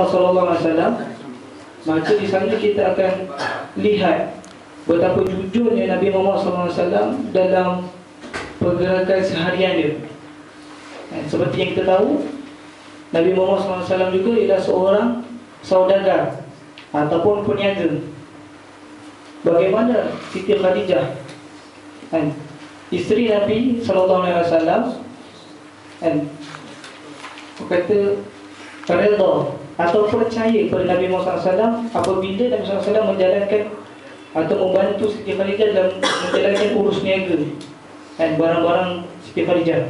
Sallallahu Alaihi Wasallam, maka di sana kita akan lihat betapa jujurnya Nabi Muhammad SAW dalam pergerakan seharian dia. Seperti yang kita tahu, Nabi Muhammad SAW juga ialah seorang saudagar ataupun peniaga. Bagaimana Siti Khadijah, isteri Nabi SAW, kata redha atau percaya kepada Nabi Muhammad SAW apabila Nabi SAW menjalankan atau membantu Siti Khadijah dalam menjalankan urus niaga dan barang-barang Siti Khadijah.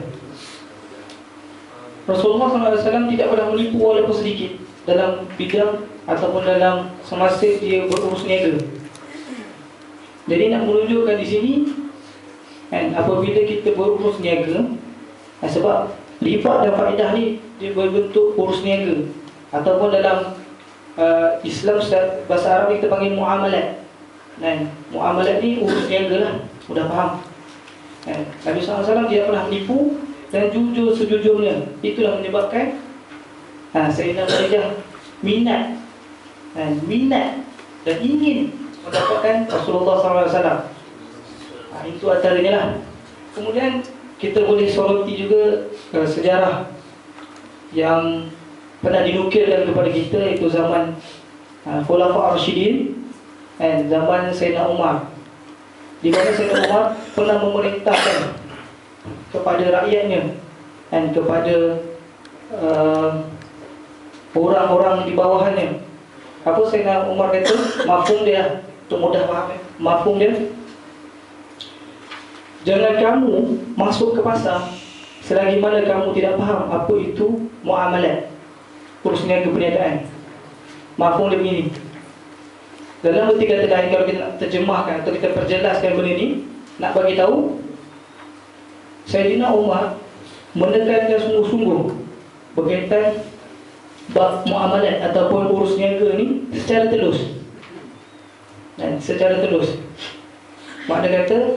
Rasulullah SAW tidak pernah menipu walaupun sedikit dalam bidang ataupun dalam semasa dia berurus niaga. Jadi nak menunjukkan di sini, apabila kita berurus niaga, sebab riba dan faedah ni dia berbentuk urus niaga ataupun dalam Islam bahasa Arab kita panggil muamalat. Muamalat ni urus niaga lah, mudah faham. Nabi SAW tidak pernah menipu dan jujur sejujurnya. Itulah menyebabkan Sayyidina Khadijah minat dan ingin mendapatkan Rasulullah SAW. Itu antaranya lah. Kemudian kita boleh soroti juga sejarah yang pernah dinukilkan kepada kita, iaitu zaman Khulafa Ar-Rasyidin dan zaman Sayyidina Umar, di mana Sayyidina Umar pernah memerintahkan kepada rakyatnya dan kepada orang-orang di bawahannya. Apa Sayyidina Umar kata? Mafhum dia, untuk mudah faham, mafhum dia, jangan kamu masuk ke pasar selagi mana kamu tidak faham apa itu muamalat, urus niaga perniagaan. Mafhum dia begini. Dalam erti kata lain, kalau kita nak terjemahkan atau kita perjelaskan benda ni, nak bagi tahu, Sayyidina Umar menekankan sungguh-sungguh berkaitan bab muamalat ataupun urus niaga ni secara telus. Dan secara telus, makna kata,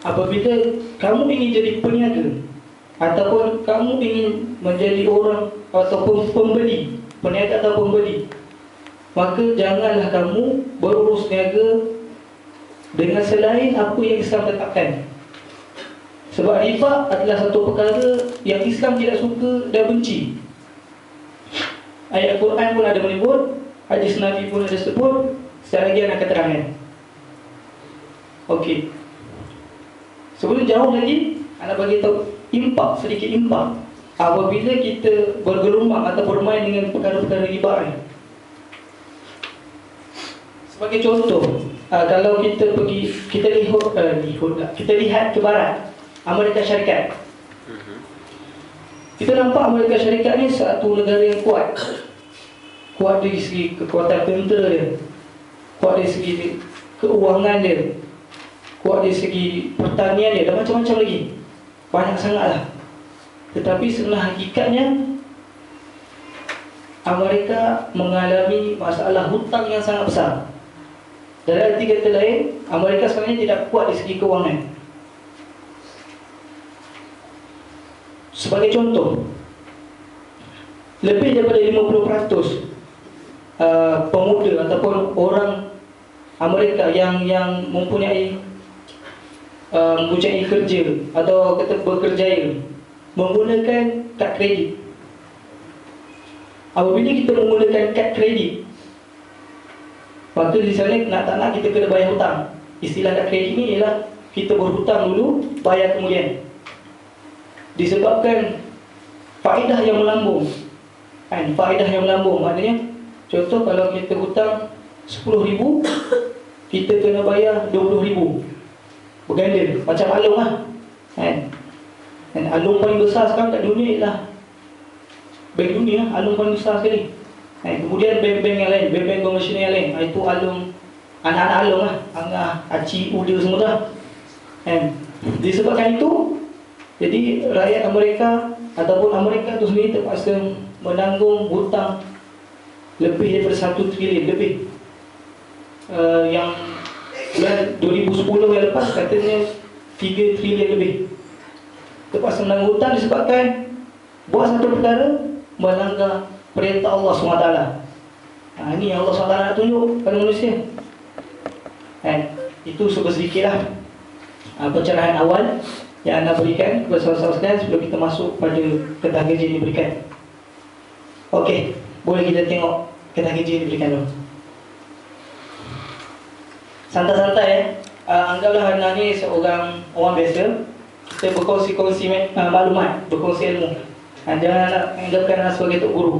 apabila kamu ingin jadi peniaga ataupun kamu ingin menjadi orang ataupun pembeli, peniaga atau pembeli, maka janganlah kamu berurus niaga dengan selain apa yang Islam tetapkan. Sebab riba adalah satu perkara yang Islam tidak suka dan benci. Ayat Quran pun ada menyebut, hadis Nabi pun ada sebut. Sekali lagi anak keterangan. Okey. Sebelum jauh lagi, anak bagi tahu impak, sedikit impak. Apabila kita bergelombang atau bermain dengan perkara-perkara riba ni. Sebagai contoh, kalau kita pergi, kita lihat ke barat, Amerika Syarikat. Kita nampak Amerika Syarikat ni satu negara yang kuat. Kuat dari segi kekuatan tentera dia, kuat dari segi keuangan dia, kuat dari segi pertanian dia, dan macam-macam lagi. Banyak sangatlah. Tetapi sebenarnya hakikatnya Amerika mengalami masalah hutang yang sangat besar. Dalam arti kata lain, Amerika sebenarnya tidak kuat dari segi keuangan. Sebagai contoh, lebih daripada 50% pemuda ataupun orang Amerika yang mempunyai kerja atau kata berkerjaya menggunakan kad kredit. Apabila kita menggunakan kad kredit, maka di sana nak tak nak kita kena bayar hutang. Istilah kad kredit ni ialah kita berhutang dulu, bayar kemudian. Disebabkan faedah yang melambung. Faedah yang melambung maknanya, contoh kalau kita hutang 10,000, kita kena bayar 20,000. Berganda, macam alung lah. Dan alung paling besar sekarang kat dunia ialah bank dunia, alung paling besar sekali. Kemudian bank-bank yang lain, bank-bank komersial yang lain, itu alung, anak-anak alung lah, angah, aci, uda semua dah. Disebabkan itu, jadi rakyat Amerika ataupun Amerika itu sendiri terpaksa menanggung hutang lebih daripada 1 trilion lebih. Yang bulan 2010 yang lepas katanya 3 trilion lebih. Terpaksa menanggung hutang disebabkan buat satu perkara, melanggar perintah Allah SWT. Ini yang Allah SWT nak tunjuk pada manusia. Itu sedikitlah pencerahan awal yang anda berikan kepada saudara-saudara sekalian sebelum kita masuk pada ketah kerja yang diberikan. Okey, boleh kita tengok ketah kerja yang diberikan dulu. Santai-santai anggaplah anda ni seorang orang biasa. Kita berkongsi-kongsi maklumat, berkongsi ilmu. Jangan anggapkan anda sebagai tok guru.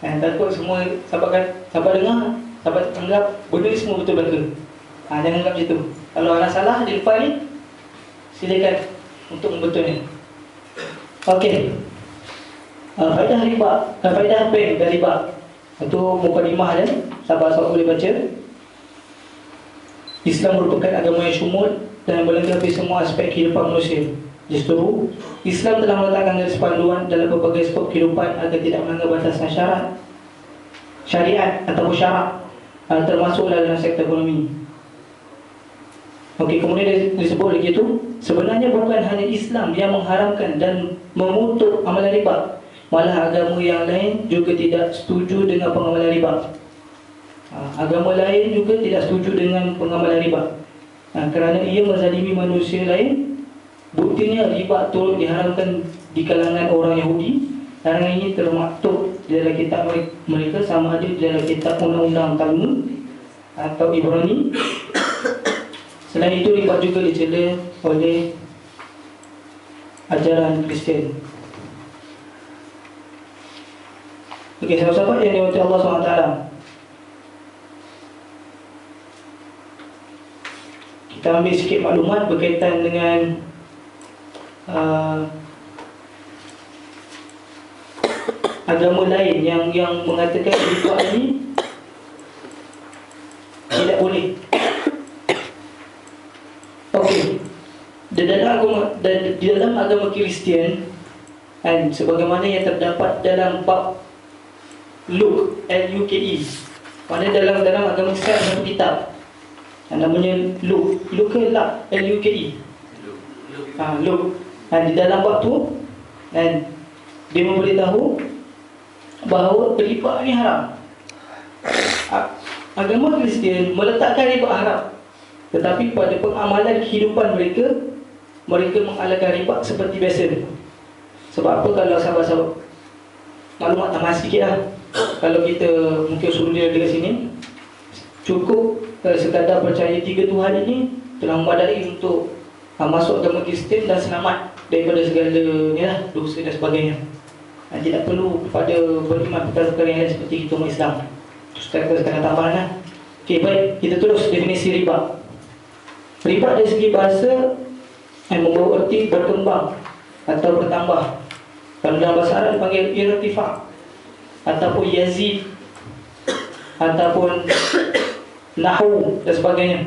Takut semua sahabat dengar, sahabat anggap benda ni semua betul belaka. Jangan anggap macam tu. Kalau anda salah di depan ni, silakan untuk membetulnya. Okey. Faedah riba, faedah bank dari riba. Itu mukadimah dia, sahabat-sahabat boleh baca. Islam merupakan agama yang syumul dan melengkapi semua aspek kehidupan manusia. Justru, Islam telah meletakkan garis panduan dalam berbagai skop kehidupan agar tidak melanggar batasan syariat atau syarak, termasuklah dalam sektor ekonomi. Okey, kemudian disebut lagi itu, sebenarnya bukan hanya Islam yang mengharamkan dan mengutuk amalan riba, malah agama yang lain juga tidak setuju dengan pengamalan riba. Agama lain juga tidak setuju dengan pengamalan riba, kerana ia menzalimi manusia lain. Buktinya riba turut diharamkan di kalangan orang Yahudi. Larangan ini termaktub di dalam kitab mereka, sama ada di dalam kitab undang-undang Talmud atau Ibrani. Selain itu, riba juga dicela oleh ajaran Kristian. Okey, sahabat-sahabat yang dirahmati Allah SWT, kita ambil sikit maklumat berkaitan dengan agama lain yang mengatakan riba ini tidak boleh. Okey, di dalam agama Kristian, sebagaimana yang terdapat dalam bab Luke, L-U-K-E, mana dalam agama Islam satu kitab namanya Luke ke L-U-K-E, Luke. Di dalam bab tu, dia memberitahu bahawa riba ni haram. Agama Kristian meletakkan riba haram, tetapi pada pengamalan kehidupan mereka mengalahkan riba seperti biasa. Sebab apa? Kalau sahabat-sahabat maklumat tambahan sikit lah, kalau kita mungkin suruh dia dekat sini, cukup sekadar percaya 3 Tuhan ini telah memadai untuk masuk agama Kristian dan selamat daripada segala ni lah, dosa dan sebagainya. Tidak perlu pada beriman perkara-perkara yang lain seperti kita umat Islam. Itu sekadar tambahan lah. Okey, baik, kita terus definisi riba. Riba dari segi bahasa membawa erti berkembang atau bertambah. Kalau dalam bahasa Arab dipanggil irtifaq ataupun yazid ataupun nahu dan sebagainya.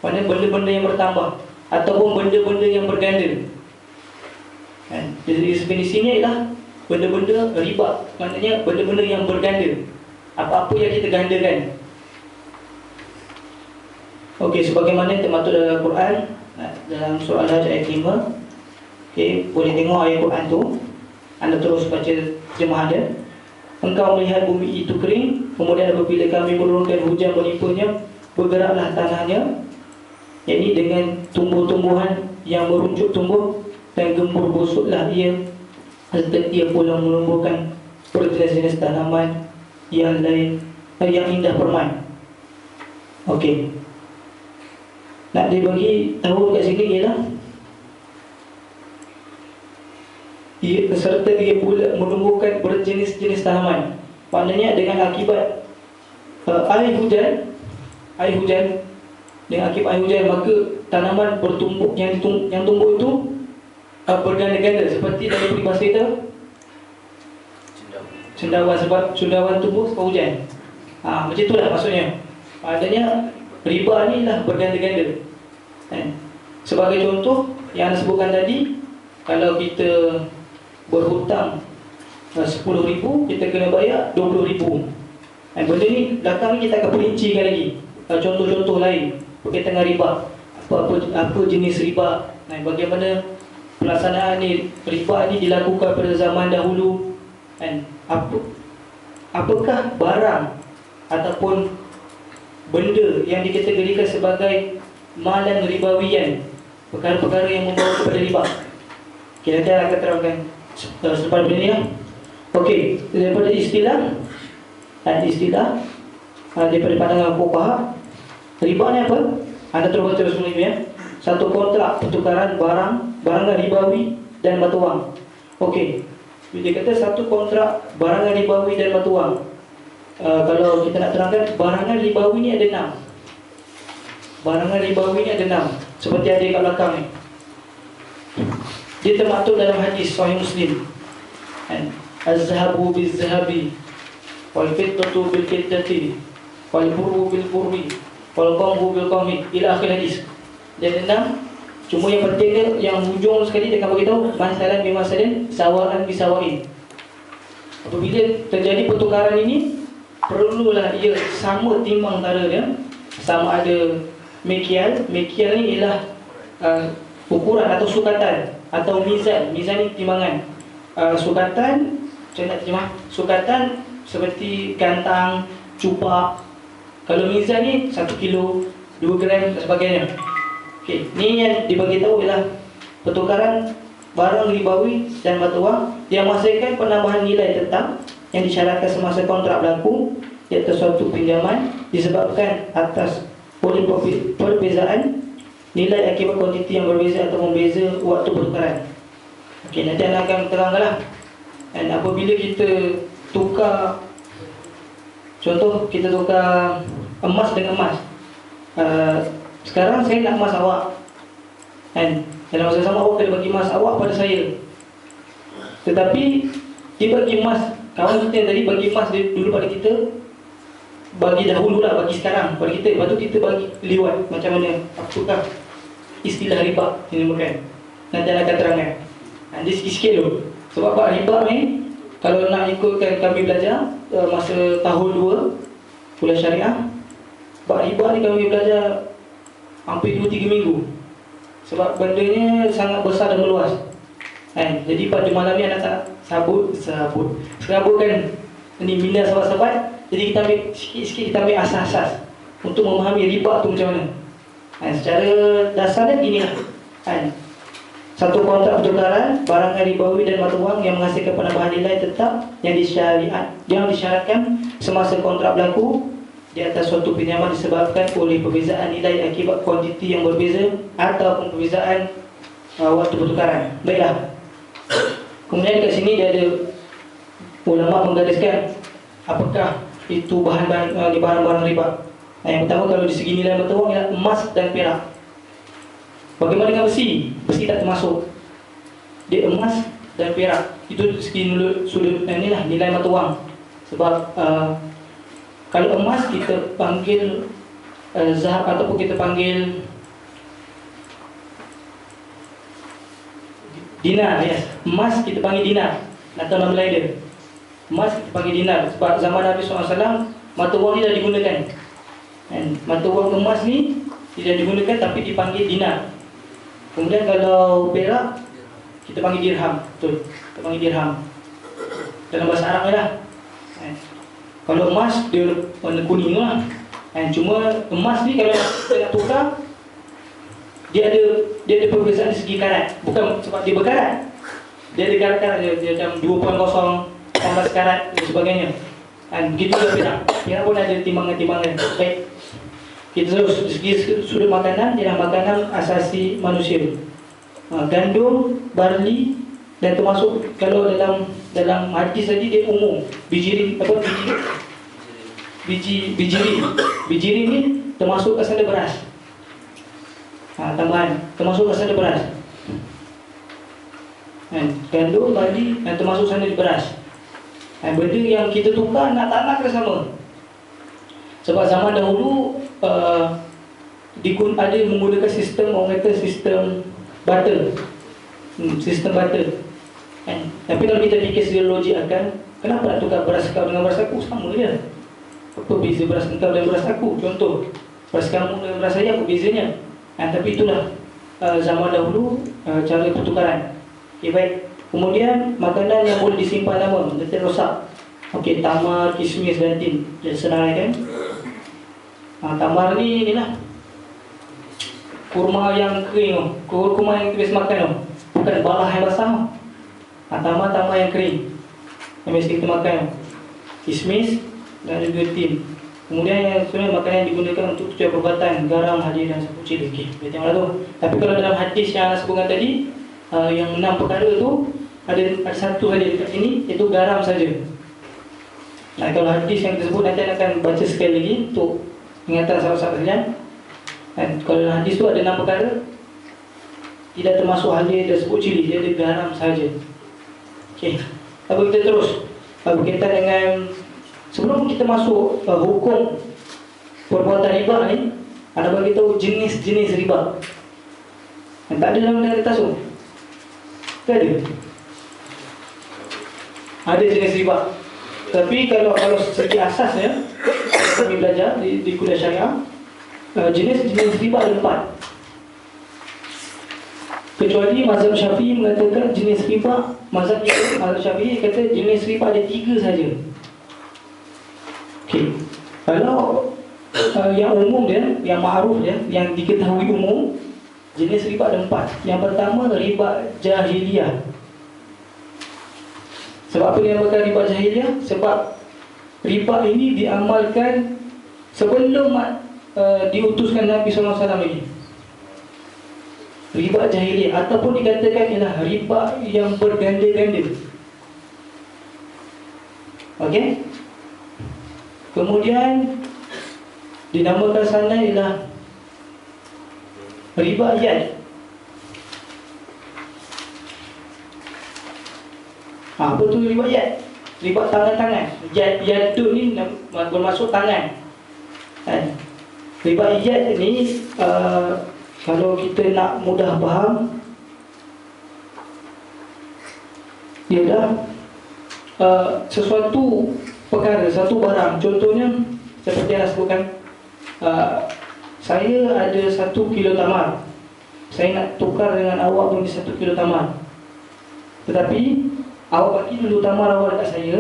Maksudnya benda-benda yang bertambah ataupun benda-benda yang berganda. Jadi definisinya ialah benda-benda riba, maknanya benda-benda yang berganda, apa-apa yang kita gandakan. Okey, sebagaimana yang termaktub dalam Al-Quran, dalam surah Al-Hajj ayat 5. Okey, boleh tengok ayat Quran tu. Anda terus baca terjemahan dia. Engkau melihat bumi itu kering, kemudian apabila kami menurunkan hujan menipanya, bergeraklah tanahnya, yakni dengan tumbuh-tumbuhan yang meruncuk tumbuh, dan gembur busuklah ia, serta ia pula menumbuhkan berjenis-jenis tanaman yang lain yang indah permai. Okey, nak dibagi tahu kat sini ialah serta ia pula menumbuhkan berjenis-jenis tanaman. Maknanya dengan akibat air hujan, dengan akibat air hujan, maka tanaman bertumbuh, yang tumbuh itu berganda-ganda, seperti dalam peribahasa kita cendawan, sebab cendawan tumbuh sebab hujan. Macam itulah maksudnya. Adanya riba ni lah berganda-ganda. Sebagai contoh yang anda sebutkan tadi, kalau kita berhutang 10,000, kita kena bayar 20,000. Benda ni belakang ni kita akan perincikan lagi contoh-contoh lain berkaitan dengan riba. Apa jenis riba, bagaimana pelaksanaan ni, riba ni dilakukan pada zaman dahulu, And apakah barang ataupun benda yang dikategorikan sebagai malan ribawiyan, perkara-perkara yang membawa kepada riba? Okay, nanti akan terangkan selepas benda ni. Okey, daripada istilah daripada pandangan fuqaha, riba ni apa? Anda terus baca semua ini ya. Satu kontrak pertukaran barangan ribawi dan mata wang. Okey, dia kata satu kontrak barangan ribawi dan mata wang. Kalau kita nak terangkan, barangan ribawi ni ada 6. Barangan ribawi ni ada 6. Seperti ada kat belakang ni. Dia termaktub dalam hadis Sahih Muslim. Az-zahabu bil-zahabi, wal-fiddatu bil-fiddati, wal-burru bil-burri, wal-qamhu bil-qamhi, ila akhir hadis. Dia ada 6. Cuma yang penting dia, yang hujung sekali dia akan beritahu masalan bimasalin, sawaan bisawain. Apabila terjadi pertukaran ini, perlulah ia sama timbang antara dia. Sama ada mekial ni ialah ukuran atau sukatan, atau mizan ni timbangan. Sukatan, saya nak terjemah, sukatan seperti gantang, cupak. Kalau mizan ni 1 kilo, 2 gram dan sebagainya. Okey, ni yang dibagi tahu ialah pertukaran barang ribawi dan mata wang yang menghasilkan penambahan nilai tetap yang disyaratkan semasa kontrak berlaku di atas suatu pinjaman disebabkan atas oleh perbezaan nilai akibat kuantiti yang berbeza atau membeza waktu pertukaran. Okey, nanti anda akan terangkanlah. Dan apabila kita tukar, contoh kita tukar emas dengan emas, sekarang saya nak emas awak, kan? Dalam masa sama awak kena bagi emas awak pada saya. Tetapi dia bagi emas, kawan kita yang tadi bagi emas dia dulu pada kita, bagi dahulu lah, bagi sekarang pada kita. Lepas tu kita bagi lewat. Macam mana? Apakah istilah riba dinamakan? Nanti akan terangkan. Nanti sikit-sikit dulu. Sebab bab riba ni, kalau nak ikutkan kami belajar masa tahun 2 kuliah syariah, bab riba ni kami belajar hampir 2-3 minggu. Sebab bendanya sangat besar dan meluas. Jadi pada malam ni anak tak serabutkan ni minda sahabat-sahabat. Jadi kita ambil sikit-sikit, kita ambil asas-asas untuk memahami riba tu macam mana. Secara dasarnya gini lah. Satu kontrak pertukaran barangan ribawi dan mata wang yang menghasilkan penambahan nilai tetap yang disyaratkan semasa kontrak berlaku di atas suatu pinjaman disebabkan oleh perbezaan nilai akibat kuantiti yang berbeza ataupun perbezaan waktu pertukaran. Baiklah. Kemudian kat sini dia ada ulama menggariskan apakah itu barang-barang riba. Yang pertama, kalau di segi nilai mata wang ialah emas dan perak. Bagaimana dengan besi? Besi tak termasuk. Dia emas dan perak. Itu segi sudut inilah nilai mata wang. Sebab kalau emas kita panggil zahab ataupun kita panggil dinar, yes. Emas kita panggil dinar. Nak tahu nama lain dia? Emas kita panggil dinar. Sebab zaman Nabi SAW, mata wang ni dah digunakan. Mata wang emas ni tidak digunakan tapi dipanggil dinar. Kemudian kalau perak, kita panggil dirham. Betul, kita panggil dirham dalam bahasa Arab ni lah. Kalau emas, dia warna kuning lah. Cuma emas ni kalau kita nak tukar, dia ada perbezaan segi karat. Bukan sebab dia berkarat, dia ada karat-karat dia macam 2.0, 18 karat dan sebagainya. Begitu juga perak. Perak pun ada timbangan-timbangan. Baik, kita terus segi sudut makanan, ialah makanan asasi manusia. Gandum, barley, dan termasuk kalau dalam hadis tadi dia umum. Bijiri ni termasuk asal beras. Tambahan termasuk asal beras. Gandum, barley, dan termasuk sana beras. Benda yang kita tukar nak tak nak kena sama. Sebab zaman dahulu ada menggunakan sistem, orang kata sistem barter. Sistem barter. Tapi kalau kita fikir secara logik akan, kenapa nak tukar beras kau dengan beras aku? Sama je. Apa beza beras kau dengan beras aku? Contoh, beras kamu dengan beras saya, apa bezanya? Tapi itulah zaman dahulu cara pertukaran. Okay, baik. Kemudian makanan yang boleh disimpan lama, nanti rosak. Okey, tamar, kismis dan tin. Jadi senang kan? Tamar ni lah kurma yang kering, kurma yang kita biasa makan tu. Bukan balah yang basah. Tamar-tamar yang kering yang biasa kita makan. Kismis dan juga tin. Kemudian yang sebenarnya makanan yang digunakan untuk tujuan perubatan, garam, hadir dan sapu cili. Okey, kita tengoklah tu. Tapi kalau dalam hadis yang sebutkan tadi, yang 6 perkara tu ada satu saja dekat sini, iaitu garam saja. Nah, kalau hadis yang tersebut nanti akan baca sekali lagi untuk ingatan sahabat-sahabat sekalian. Dan kalau dalam hadis tu ada 6 perkara, tidak termasuk hadir dan sapu cili, dia ada garam saja. Okey, lalu kita terus berkaitan dengan sebelum kita masuk hukum perbuatan riba ni, ada bagi tahu jenis-jenis riba. Yang tak ada dalam kertas tu. Tak ada. Ada jenis riba. Tapi kalau segi asasnya kami belajar di kuliah syariah, jenis-jenis riba ada 4. Kecuali mazhab Syafi'i mengatakan jenis riba, mazhab Syafi'i kata jenis riba ada 3 saja. Okey. Kalau yang umum dia, yang ma'ruf dia, yang diketahui umum, jenis riba ada 4. Yang pertama, riba jahiliyah. Sebab apa dinamakan riba jahiliyah? Sebab riba ini diamalkan sebelum diutuskan Nabi SAW lagi. Riba jahiliyah, ataupun dikatakan ialah riba yang berganda-ganda. Okey. Kemudian dinamakan sana ialah riba yad. Apa tu riba yad? Riba tangan-tangan. Yad tu ni bermaksud tangan. Kan? Riba yad ni kalau kita nak mudah faham, ialah sesuatu perkara, satu barang. Contohnya seperti yang saya sebutkan, saya ada 1 kilo tamar, saya nak tukar dengan awak menjadi 1 kilo tamar. Tetapi awak bagi dulu tamar awak dekat saya,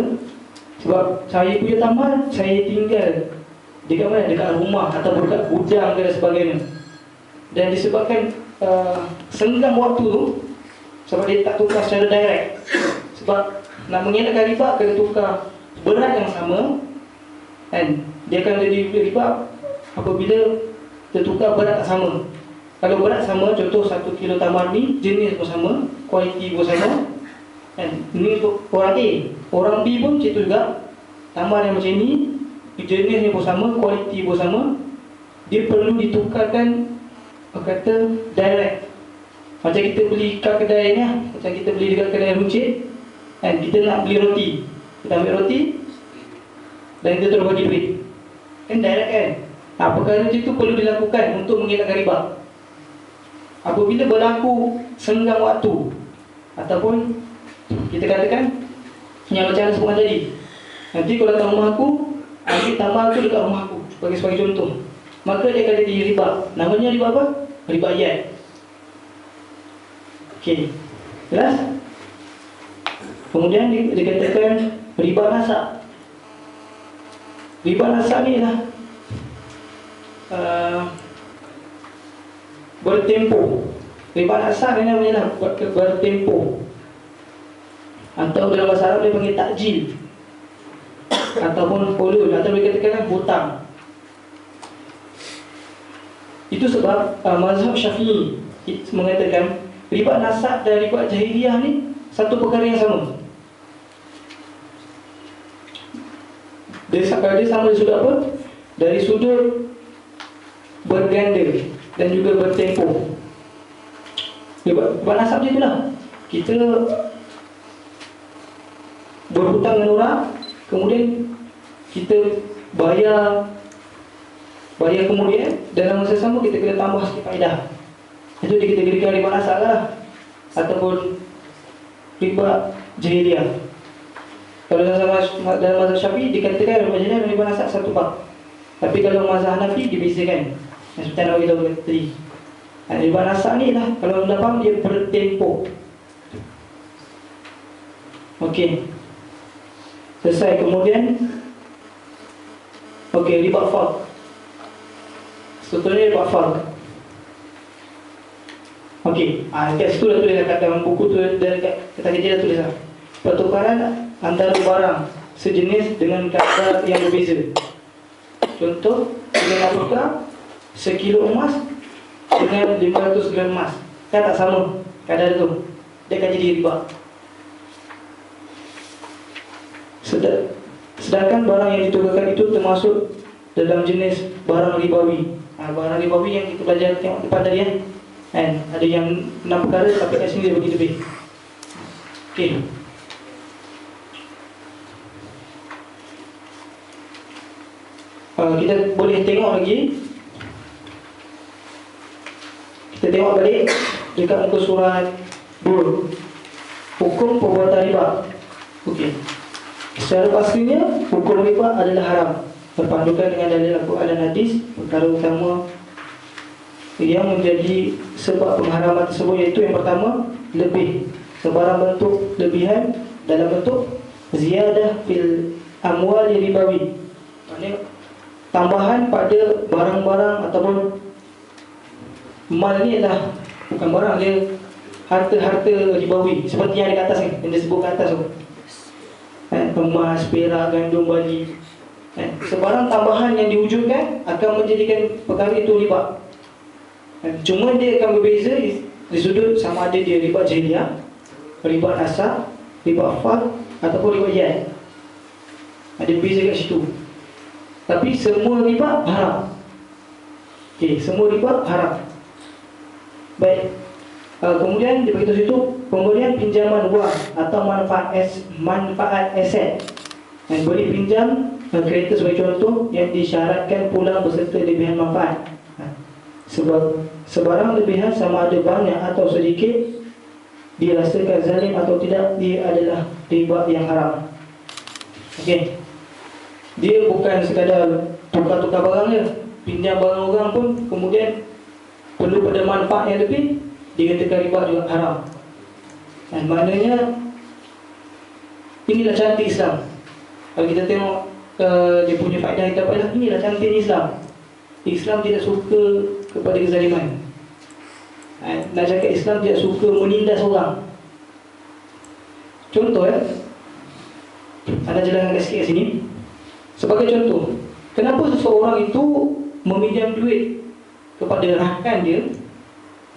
sebab saya punya tamar saya tinggal dekat mana? Dekat rumah atau dekat gudang dan sebagainya. Dan disebabkan senggang waktu tu, sebab dia tak tukar secara direct. Sebab nak mengelakkan riba, kena tukar berat yang sama, kan? Dia akan jadi riba apabila tertukar berat tak sama. Kalau berat sama, contoh 1 kilo tamar ni jenis pun sama, kualiti pun sama, kan? Ini untuk orang A. Orang B pun macam tu juga. Tamar yang macam ni, jenisnya pun sama, kualiti pun sama, dia perlu ditukarkan, kata direct. Macam kita beli kat kedai ni, macam kita beli dekat kedai runcit, kan? Kita nak beli roti, kita ambil roti dan kita terus bagi duit, kan direct kan? Perkara macam itu perlu dilakukan untuk mengelakkan riba. Apabila berlaku senggang waktu, ataupun kita katakan yang macam yang sebutkan tadi, nanti kalau datang rumah aku, ambil tamar tu dekat rumah aku, sebagai contoh, maka dia akan jadi riba. Namanya riba apa? Riba yad. Okey, jelas? Kemudian dikatakan riba nasak. Riba nasak ni lah bertempo. Riba nasak ni namanya lah bertempo, atau dalam bahasa Arab dia panggil takjil, ataupun hulul, atau dia katakan hutang. Itu sebab mazhab Syafi'i mengatakan riba nasak dan riba jahiliyah ni satu perkara yang sama. Dia sama dari sudut apa? Dari sudut berganda dan juga bertempo. Riba nasab je itulah. Kita berhutang dengan orang, kemudian kita bayar kemudian dalam masa sama kita kena tambah sikit faedah. Itu dikategorikan riba nasab lah, ataupun riba jahiliyah. Kalau dalam mazhab Syafi'i dikatakan riba jahiliyah dan riba nasab satu bab. Tapi kalau mazhab Hanafi dibezakan. Yang seperti yang kita kata tadi, riba nasab ni lah, kalau anda faham, dia bertempo. Okey. Selesai. Kemudian okey, riba fard. Sebetulnya riba fard. Okey, kat situ dah tulis kat dalam buku tu, dekat kata kerja dah tulis lah. Pertukaran antara barang sejenis dengan kadar yang berbeza. Contoh, kita nak tukar sekilo emas dengan 500 gram emas. Kan tak sama kadar tu. Dia akan jadi riba. Sedangkan barang yang ditukarkan itu termasuk dalam jenis barang ribawi. Barang ribawi yang kita belajar tengok depan tadi kan. Ada yang 6 perkara tapi kat sini dia bagi lebih. Okey. Kita boleh tengok lagi. Kita tengok balik dekat muka surat 2. Hukum perbuatan riba. Okey. Secara pastinya hukum riba adalah haram, berpandukan dengan dalil Al-Quran dan hadis. Perkara utama yang menjadi sebab pengharaman tersebut iaitu yang pertama, lebih. Sebarang bentuk lebihan dalam bentuk ziyadah fil amwal ribawi. Maksudnya tambahan pada barang-barang ataupun mal ni adalah bukan barang, dia harta-harta ribawi seperti yang ada kat atas ni, yang disebut kat atas tu. Emas, perak, gandum, bali. Sebarang tambahan yang diwujudkan akan menjadikan perkara itu riba. Cuma dia akan berbeza di sudut sama ada dia riba jahiliyah, riba nasab, riba fard ataupun riba yad. Ada beza kat situ. Tapi semua riba haram. Okey, semua riba haram. Baik. Kemudian di begitu situ pemberian pinjaman wang atau manfaat aset. Dan beri pinjam kereta sebagai contoh yang disyaratkan pulang beserta lebihan manfaat. Sebab sebarang lebihan sama ada banyak atau sedikit dirasakan zalim atau tidak, dia adalah riba yang haram. Okey. Dia bukan sekadar tukar-tukar barang je, pinjam barang orang pun kemudian perlu pada manfaat yang lebih, dikatakan riba juga haram. Dan maknanya inilah cantik Islam. Kalau kita tengok dia punya faedah kita adalah inilah cantik Islam. Islam tidak suka kepada kezaliman. Nak cakap Islam tidak suka menindas orang. Contoh anda jelaskan sikit kat sini. Sebagai contoh, kenapa seseorang itu meminjam duit kepada rakan dia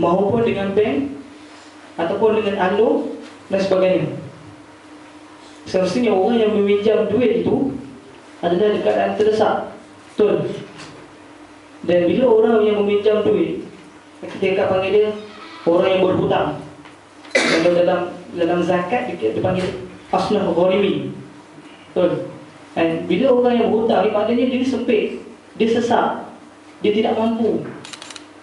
maupun dengan bank ataupun dengan alo dan sebagainya? Semestinya orang yang meminjam duit itu adalah dekat keadaan terdesak. Betul. Dan bila orang yang meminjam duit, kita panggil dia orang yang berhutang. Kalau dalam zakat dia panggil asnaf gharimi. Betul. Dan bila orang yang berhutang ni maknanya dia sempit, dia sesak, dia tidak mampu.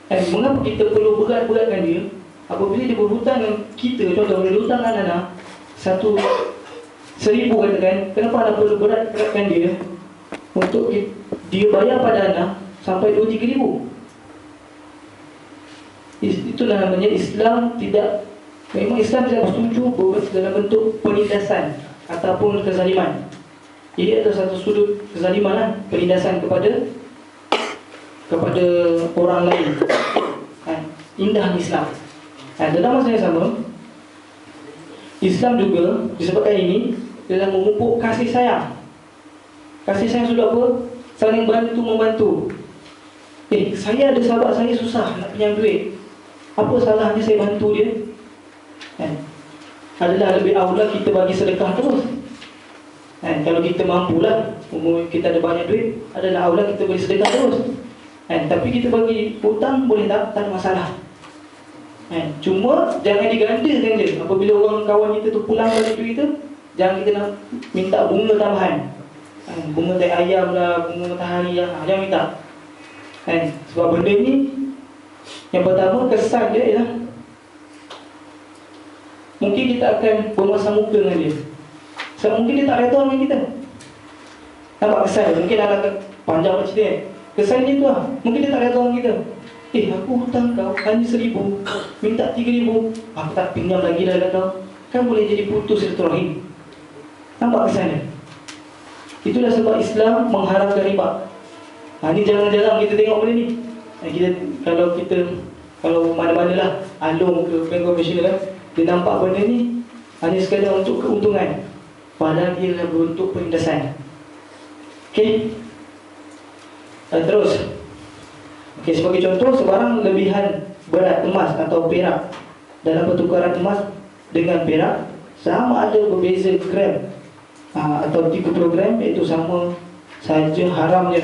Dan mengapa kita perlu berat-beratkan dia? Apabila dia berhutang dengan kita, contoh dia berhutang dengan Nana 1,000 katakan, kenapa anda perlu berat-beratkan dia untuk dia bayar pada anda sampai 2-3 ribu? Itulah namanya Islam tidak, memang Islam tidak bersetuju dalam bentuk penindasan ataupun kezaliman. Jadi ada satu sudut kezaliman lah, penindasan kepada orang lain. Indah Islam. Dalam masa yang sama, Islam juga disebabkan ini dalam memupuk kasih sayang. Kasih sayang sudah apa? Saling bantu-membantu. Saya ada sahabat saya susah nak pinjam duit, apa salahnya saya bantu dia? Adalah lebih aula kita bagi sedekah terus. Kalau kita mampulah, kita ada banyak duit, adalah aula kita bagi sedekah terus. Tapi kita bagi hutang boleh tak? Tak ada masalah. Cuma jangan digandakan je. Apabila orang kawan kita tu pulang balik duit tu, jangan kita nak minta bunga tambahan. Bunga tai ayam lah, bunga matahari lah, jangan minta. Sebab benda ni, yang pertama kesan dia ialah mungkin kita akan bermasam muka dengan dia. Sebab mungkin dia tak redha dengan kita. Nampak kesan? Mungkin anak panjang macam cerita. Kesan dia tu lah, mungkin dia tak redha dengan kita. Aku hutang kau hanya 1,000, minta 3,000, aku tak pinjam lagi dah kat kau. Kan boleh jadi putus silaturahim. Nampak kesan dia? Itulah sebab Islam mengharamkan riba. Ini jarang-jarang kita tengok benda ni. Kalau mana-mana lah, alung ke bank konvensional kan, dia nampak benda ni hanya sekadar untuk keuntungan, padahal dia adalah bentuk penindasan. Okey. Terus. Okey, sebagai contoh, sebarang lebihan berat emas atau perak dalam pertukaran emas dengan perak sama ada berbeza gram atau 30 gram, iaitu sama saja haramnya.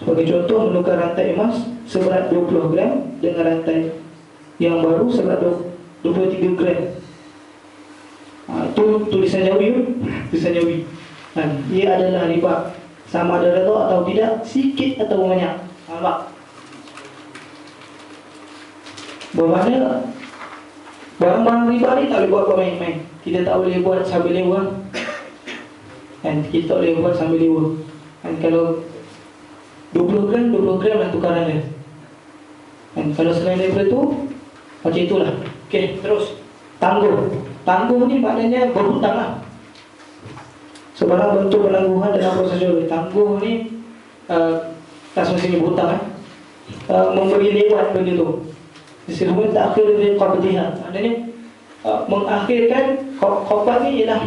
Sebagai contoh, menukar rantai emas seberat 20 gram dengan rantai yang baru seberat 23 gram. Itu tulisan Jawi. Tulisan Jawi. Ia adalah riba, sama ada redha atau tidak, sikit atau banyak. Nampak? Bermakna barang-barang riba ni tak boleh buat main-main. Kita tak boleh buat sambil lewa. Kita tak boleh buat sambil lewa. Kalau 20 gram lah tukaran dia. Kalau selain daripada tu, macam itulah. Okey, terus tangguh. Tangguh ni maknanya berhutang lah. Sebarang bentuk penangguhan dalam proses jual. Tangguh ni tak semestinya berhutang memberi lewat benda tu. Disebut takhir bil qabdihah. Maknanya mengakhirkan qabat ni ialah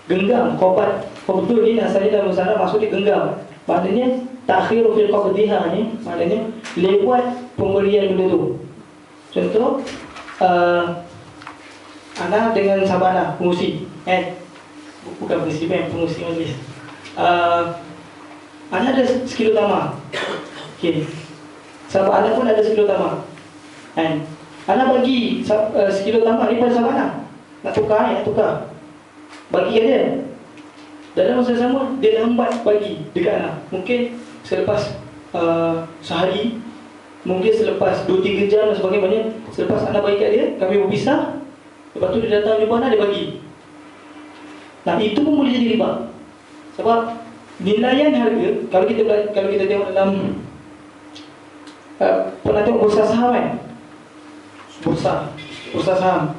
genggam. Qabat betul ni asalnya dalam bahasa Arab maksudnya genggam. Maknanya takhir bil qabdihah ni maknanya lewat pemberian benda tu. Contoh Ana dengan Sabana pengusi, bukan pengusi pengusi majlis. Ana ada sekilo tamar. Okey. Sahabat Ana pun ada sekilo tamar. Ana bagi sekilo tamar ni pada sahabat Ana. Nak tukar. Bagi dia. Dalam masa sama dia lambat bagi dekat Ana. Mungkin selepas sehari, mungkin selepas 2-3 jam dan sebagainya. Selepas Ana bagi kat dia, kami berpisah. Lepas tu dia datang jumpa Ana, dia bagi. Nah, itu pun boleh jadi riba. Sebab nilaian harga, kalau kita tengok dalam pernah tengok bursa saham kan? Bursa saham.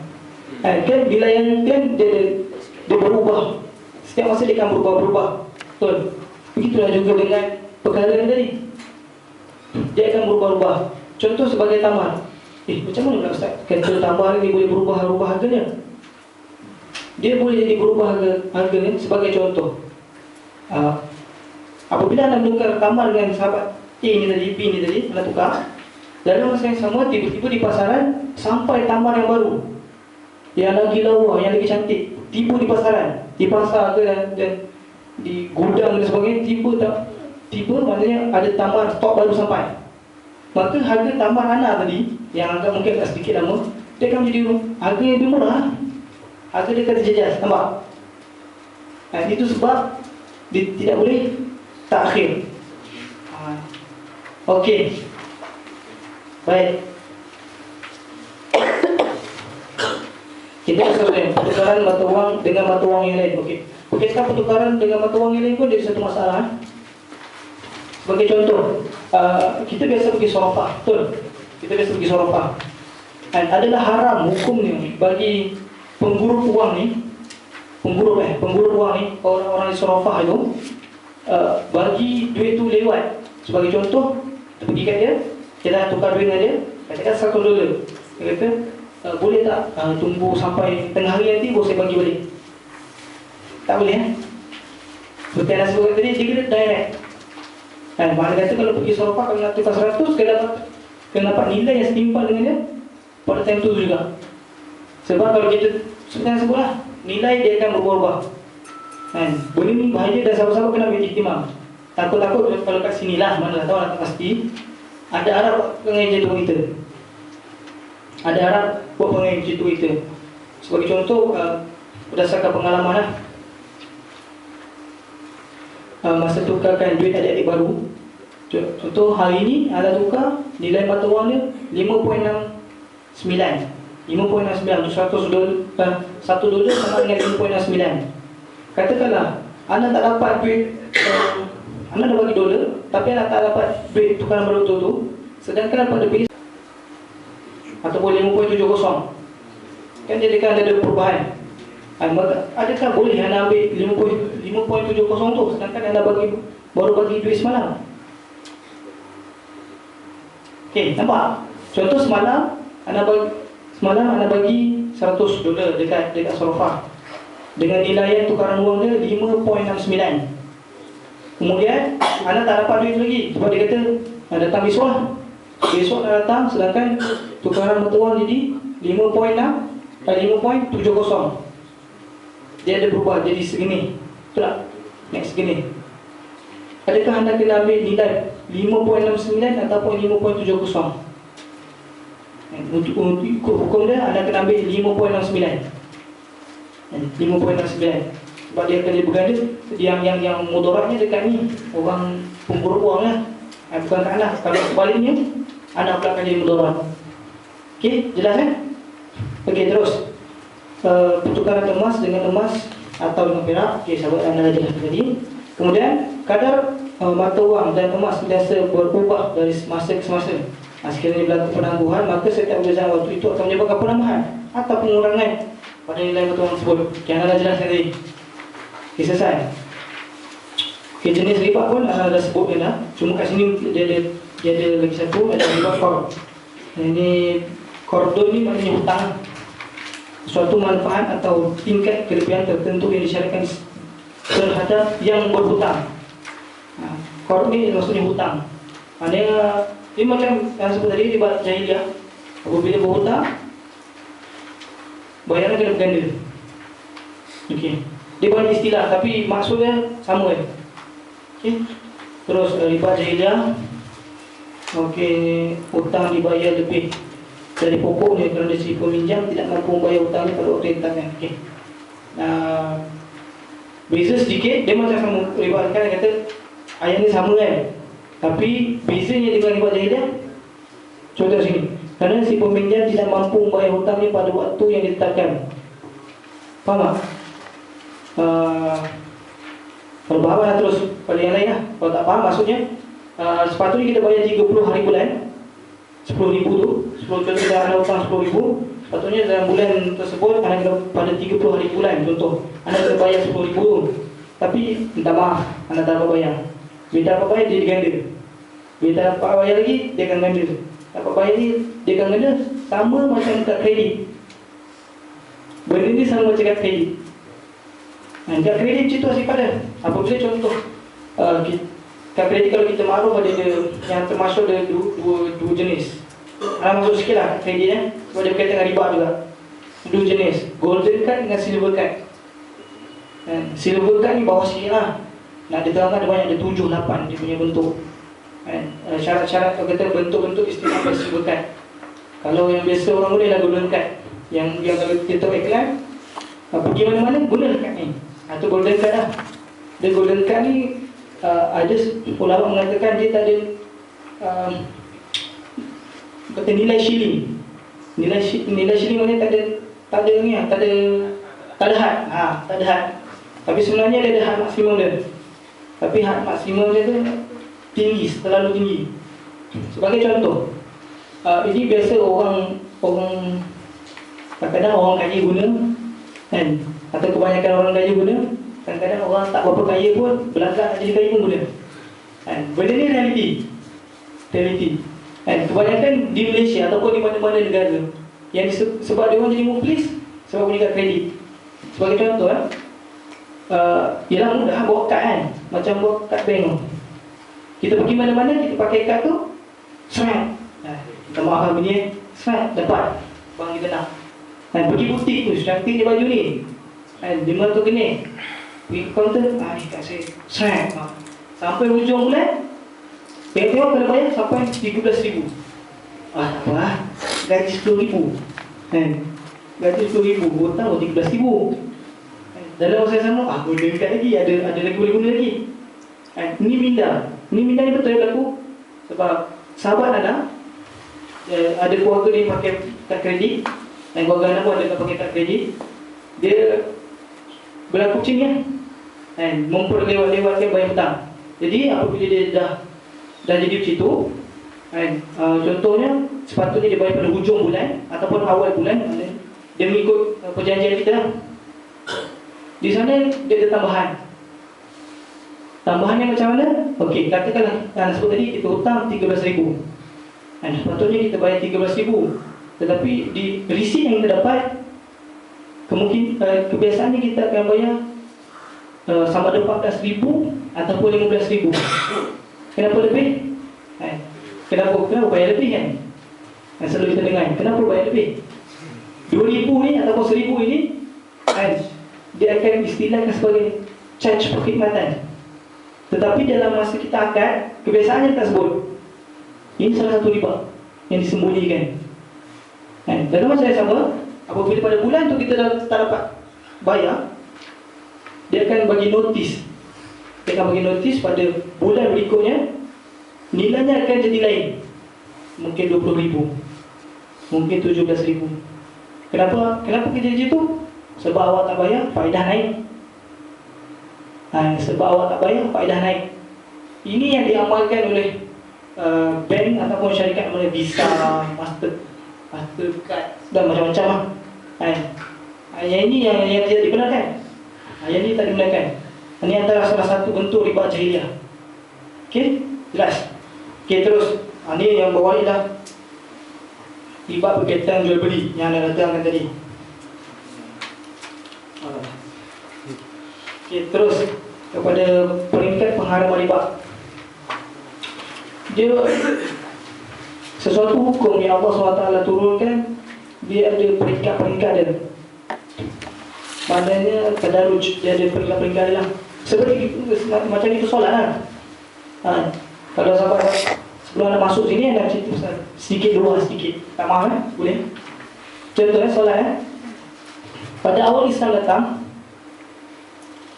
Kan nilaian kan dia berubah. Setiap masa dia akan berubah. Betul. Begitulah juga dengan perkara yang tadi. Dia akan berubah-ubah. Contoh sebagai tamar. Macam mana nak Ustaz? Kata tamar ni boleh berubah harganya. Dia boleh jadi berubah harganya sebagai contoh. Apabila anda menukar tamar dengan sahabat A ni tadi, B ni tadi, anda tukar. Dalam masa yang sama, tiba-tiba di pasaran sampai tamar yang baru, yang lagi lawa, yang lagi cantik. Tiba di pasaran, di pasar ke dan di gudang dan sebagainya, tiba maknanya ada tamar stok baru sampai. Maka harga tamar Ana tadi yang agak mungkin agak sedikit lama, dia akan menjadi harga yang lebih murah. Harga dia akan terjejas, nampak? Itu sebab dia tidak boleh takhir. Okey. Baik. Kita selesai pertukaran mata wang dengan mata wang yang lain. Okey. Sekarang pertukaran dengan mata wang yang lain pun jadi satu masalah. Sebagai contoh, kita biasa pergi sorofah, betul? Kita biasa pergi sorofah. Dan adalah haram hukumnya bagi pengguru uang ni, pengguru uang ni, orang-orang di sorofah itu bagi duit tu lewat. Sebagai contoh, kita pergi kat dia, kita tukar duit dengan dia, katakan $1. Dia kata, boleh tak tunggu sampai tengah hari nanti baru saya bagi balik? Tak boleh Seperti yang saya sebutkan tadi, dia kena direct. Mana kata kalau pergi sorofah, kalau nak tukar 100, kena dapat nilai yang setimpal dengan dia pada time tu juga. Sebab kalau kita seperti yang sebut lah, nilai dia akan berubah-ubah. Benda ni bahaya dan sahabat-sahabat kena ambil ihtimam. Takut-takut kalau kat sini lah, mana tahu nak pasti ada Arab pengajian tu kita. Ada Arab buat pengajian tu kita. Sebagai contoh, berdasarkan pengalaman lah, masa tukarkan duit adik-adik baru. Contoh hari ni anda tukar, nilai mata wang dia 5.69. 5.69 untuk $100 sama dengan 5.69. Katakanlah anda tak dapat duit, anda dah bagi $, tapi anda tak dapat duit tukaran baru tu, sedangkan dapat lebih ataupun 5.70, kan dia akan ada perubahan. Adakah boleh anda ambil 5.70 tu sedangkan anda baru bagi duit semalam? Okey, nampak? Contoh semalam anda bagi $100 dekat Sorofah dengan nilai tukaran wang dia 5.69. Kemudian anda tak dapat duit lagi sebab dia kata datang besok dah datang, sedangkan tukaran mata wang jadi 5.70. Dia ada berubah jadi segini, betul tak? Next segini. Adakah anda kena ambil nilai 5.69 ataupun 5.70? Untuk ikut hukum dia, anda kena ambil 5.69. 5.69 sebab dia akan jadi berganda. Yang mudaratnya dekat ni orang pemburu wang lah, bukan kat anda. Kalau sebaliknya, anda pula akan jadi mudarat. Okey, jelas kan? Okey, terus pertukaran emas dengan emas atau dengan perak. Okey, sahabat anda dah jelas tadi. Kemudian kadar mata wang dan emas biasa berubah dari masa ke semasa. Sekiranya berlaku penangguhan, maka setiap berjalan waktu itu akan menyebabkan penambahan atau pengurangan pada nilai mata wang tersebut. Okey, anda dah jelaskan tadi. Okey, selesai. Okey, jenis riba pun anda dah sebut dah. Cuma kat sini dia ada lagi satu, ada riba qard. Ini qardun ni maknanya hutang. Suatu manfaat atau tingkat kelebihan tertentu yang disyaratkan terhadap yang berhutang. Qard ni maksudnya hutang. Maknanya ini macam yang sebut tadi riba jahiliah. Apabila berhutang, bayaran kena berganda. Okey. Dia banyak istilah tapi maksudnya sama kan. Okey. Terus riba jahiliah. Okey, hutang dibayar lebih dari pokoknya kerana si peminjam tidak mampu membayar hutangnya pada waktu yang ditangkan. Okey. Beza sedikit, dia macam sama riba kan, kata ayat ni sama kan. Tapi bezanya dengan riba jahiliah, contoh sini, kerana si peminjam tidak mampu membayar hutangnya pada waktu yang ditetapkan. Faham tak? Kalau faham lah terus pada yang lain lah. Kalau tak faham maksudnya sepatutnya kita bayar 30 hari bulan 10,000 tu. 10 contoh dah ada hutang 10,000, sepatutnya dalam bulan tersebut anda kena pada 30 hari bulan. Contoh anda kena bayar 10,000 tu, tapi minta maaf anda tak dapat bayar. Bila tak dapat bayar dia diganda. Bila tak dapat bayar lagi dia akan ganda. Dapat bayar ni dia akan ganda. Sama macam kad kredit. Benda ni sama macam kad kredit. Kad kredit macam tu sifat dia. Apabila contoh kad kredit, kalau kita maklum ada yang termasuk ada dua jenis. Anda masuk sikit lah kad kredit kan, sebab dia berkaitan dengan riba juga. Dua jenis, golden card dengan silver card. Silver card ni bawah sikit lah. Nak diterangkan ada banyak, ada 7-8 dia punya bentuk. Syarat-syarat kalau kata bentuk-bentuk istilah silver card. Kalau yang biasa orang boleh lah golden card. Yang kalau kita tahu iklan, pergi mana-mana guna card ni. Itu golden card lah. Dia golden card ni ada ulama mengatakan dia tak ada kata nilai shilling. Nilai shilling maknanya tak ada had. Tak ada had. Tapi sebenarnya dia ada had maksimum dia. Tapi had maksimum dia tu tinggi, terlalu tinggi. Sebagai contoh, ini biasa orang kadang-kadang orang kaya guna kan, atau kebanyakan orang kaya guna. Kadang-kadang orang tak berapa kaya pun belagak nak jadi kaya pun guna kan. Benda ni realiti kan. Kebanyakan di Malaysia ataupun di mana-mana negara yang sebab dia orang jadi muflis sebab punya kad kredit. Sebagai contoh ialah mudah bawa kad kan, macam bawa kad bank. Kita pergi mana-mana kita pakai kad tu, swipe. Kita maaf bunyi swipe dapat bang kita nak. Pergi butik tu, cantik je baju ni. Dia tu kena pergi counter, ni kat saya swipe. Sampai hujung bulan tengok kena bayar sampai 13,000. Tak apa lah, gaji 10,000 gaji 10,000, hutang 13,000. Dalam masa yang sama, guna dekat lagi, ada lagi boleh guna lagi. Ni minda ni betul berlaku. Sebab sahabat ada keluarga ni pakai kad kredit, dan keluarga anda pun ada pakai kad kredit. Dia berlaku macam ni memperlewat-lewatkan bayar hutang. Jadi apabila dia dah jadi macam tu contohnya sepatutnya dia bayar pada hujung bulan ataupun awal bulan. Dia mengikut perjanjian kita. Di sana dia ada tambahan. Tambahannya macam mana? Okey, katakanlah yang sebut tadi kita hutang 13,000. Sepatutnya kita bayar 13,000. Tetapi di receipt yang kita dapat, kebiasaannya kita akan bayar sama ada 14,000 ataupun 15,000. Kenapa lebih? Kenapa bayar lebih kan? Selalu kita dengar, kenapa bayar lebih? 2,000 ni ataupun 1,000 ini dia akan istilahkan sebagai charge perkhidmatan. Tetapi dalam masa kita akad, kebiasaannya tak sebut. Ini salah satu riba yang disembunyikan. Dalam masa yang sama, apabila pada bulan tu kita dah tak dapat bayar, dia akan bagi notis. Dia akan bagi notis pada bulan berikutnya, nilainya akan jadi lain. Mungkin 20,000, mungkin 17,000. Kenapa kerja macam tu? Sebab awak tak bayar, faedah naik. Sebab awak tak bayar, faedah naik. Ini yang diamalkan oleh bank ataupun syarikat macam Visa, Mastercard dan macam-macam lah. Yang ini yang tidak dibenarkan. Yang ini tak dibenarkan. Ini antara salah satu bentuk riba jahiliah. Okey, jelas. Okey, terus ini yang bawah ni dah riba berkaitan jual beli yang anda datangkan tadi. Okey, terus kepada peringkat pengharaman riba. Dia sesuatu hukum yang Allah SWT turunkan, dia ada peringkat-peringkat dia. Maknanya tadarruj, dia ada peringkat-peringkat dia lah. Seperti macam itu solat lah. Kalau sampai sebelum anda masuk sini, anda cerita sedikit dulu sedikit. Tak maaf boleh. Contohnya solat pada awal Islam datang,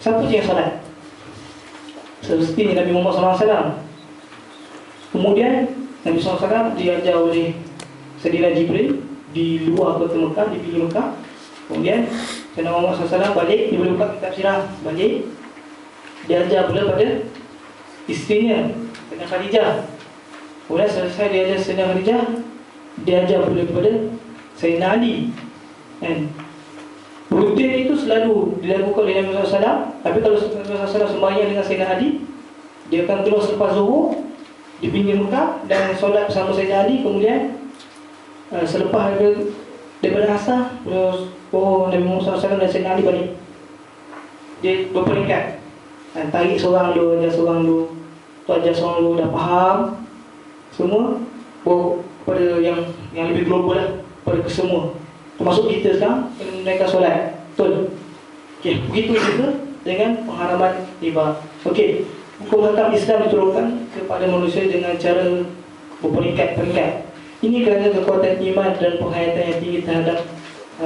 siapa je yang solat? Semestinya Nabi Muhammad SAW. Kemudian Nabi SAW diajar oleh Sayyidina Jibril di luar kota Mekah, di pinggir Mekah. Kemudian Sayyidina Muhammad SAW balik, dia boleh buka kitab sirah, balik. Dia ajar pula pada isterinya, Sayyidina Khadijah. Kemudian selesai dia ajar Sayyidina Khadijah, dia ajar pula kepada Sayyidina Ali. Rutin itu selalu dilakukan oleh Nabi SAW. Tapi kalau Nabi SAW sembahyang dengan Sayyidina Ali, dia akan keluar selepas zuhur di pinggir Mekah dan solat bersama Sayyidina Ali. Kemudian selepas daripada asar, Nabi Muhammad SAW dan Sayyidina Ali balik. Dia berperingkat, tarik seorang dulu, ajar seorang dulu, tu ajar seorang dulu, dah faham semua, baru pada yang lebih global lah, pada kesemua. Termasuk kita sekarang menaikkan solat. Betul? Okey, begitu juga dengan pengharaman riba. Okey, hukum hakam Islam diturunkan kepada manusia dengan cara berperingkat-peringkat. Ini kerana kekuatan iman dan penghayatan yang tinggi terhadap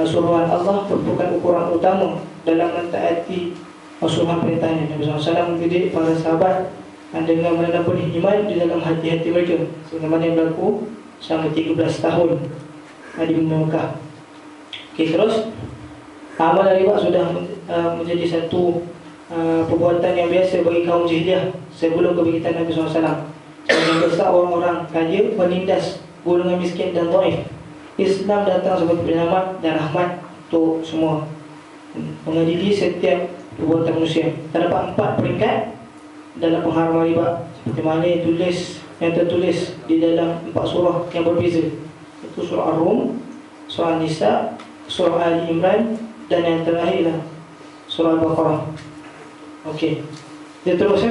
suruhan Allah merupakan ukuran utama dalam mentaati suruhan perintahnya. Nabi SAW mendidik para sahabat dengan menanamkan iman di dalam hati-hati mereka, sebagaimana yang berlaku selama 13 tahun di Mekah. Okey, terus amalan riba sudah menjadi satu perbuatan yang biasa bagi kaum jahiliah sebelum kebangkitan Nabi SAW. Sebagian besar orang-orang kaya menindas golongan miskin dan dhaif. Islam datang sebagai penyelamat dan rahmat untuk semua, mengadili setiap perbuatan manusia. Terdapat 4 peringkat dalam pengharaman riba, seperti mana yang tertulis di dalam 4 surah yang berbeza, iaitu surah Ar-Rum, surah Nisa, surah Ali Imran, dan yang terakhirlah surah Al-Baqarah. Okey, dia terus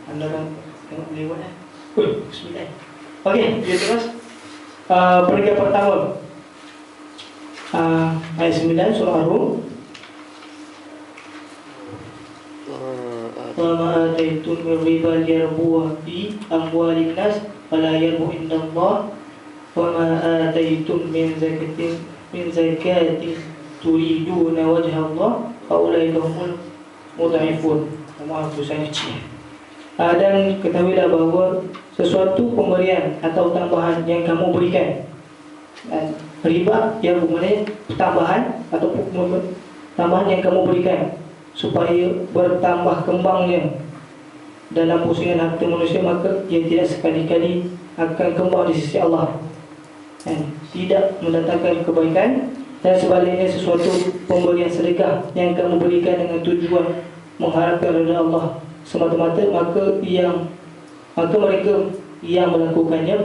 anda kan tengok lewat bismillah. Okey, dia terus peringkat pertama, ayat 9 surah Ar-Rum. Wa ma ataitum min riba liyarbu fi amwalin nas fala yarbu indallah wa ma ataitum min zakatin turiduna wajha Allah fa ulaika humul mudha'ifun. Maaf tu saya kecil. Dan ketahuilah bahawa sesuatu pemberian atau tambahan yang kamu berikan, riba yang bermakna tambahan atau tambahan yang kamu berikan supaya bertambah kembangnya dalam pusingan harta manusia, maka ia tidak sekali-kali akan kembang di sisi Allah, tidak mendatangkan kebaikan dan sebaliknya sesuatu pemberian sedekah yang kamu berikan dengan tujuan mengharapkan ridha Allah semata-mata, maka mereka yang melakukannya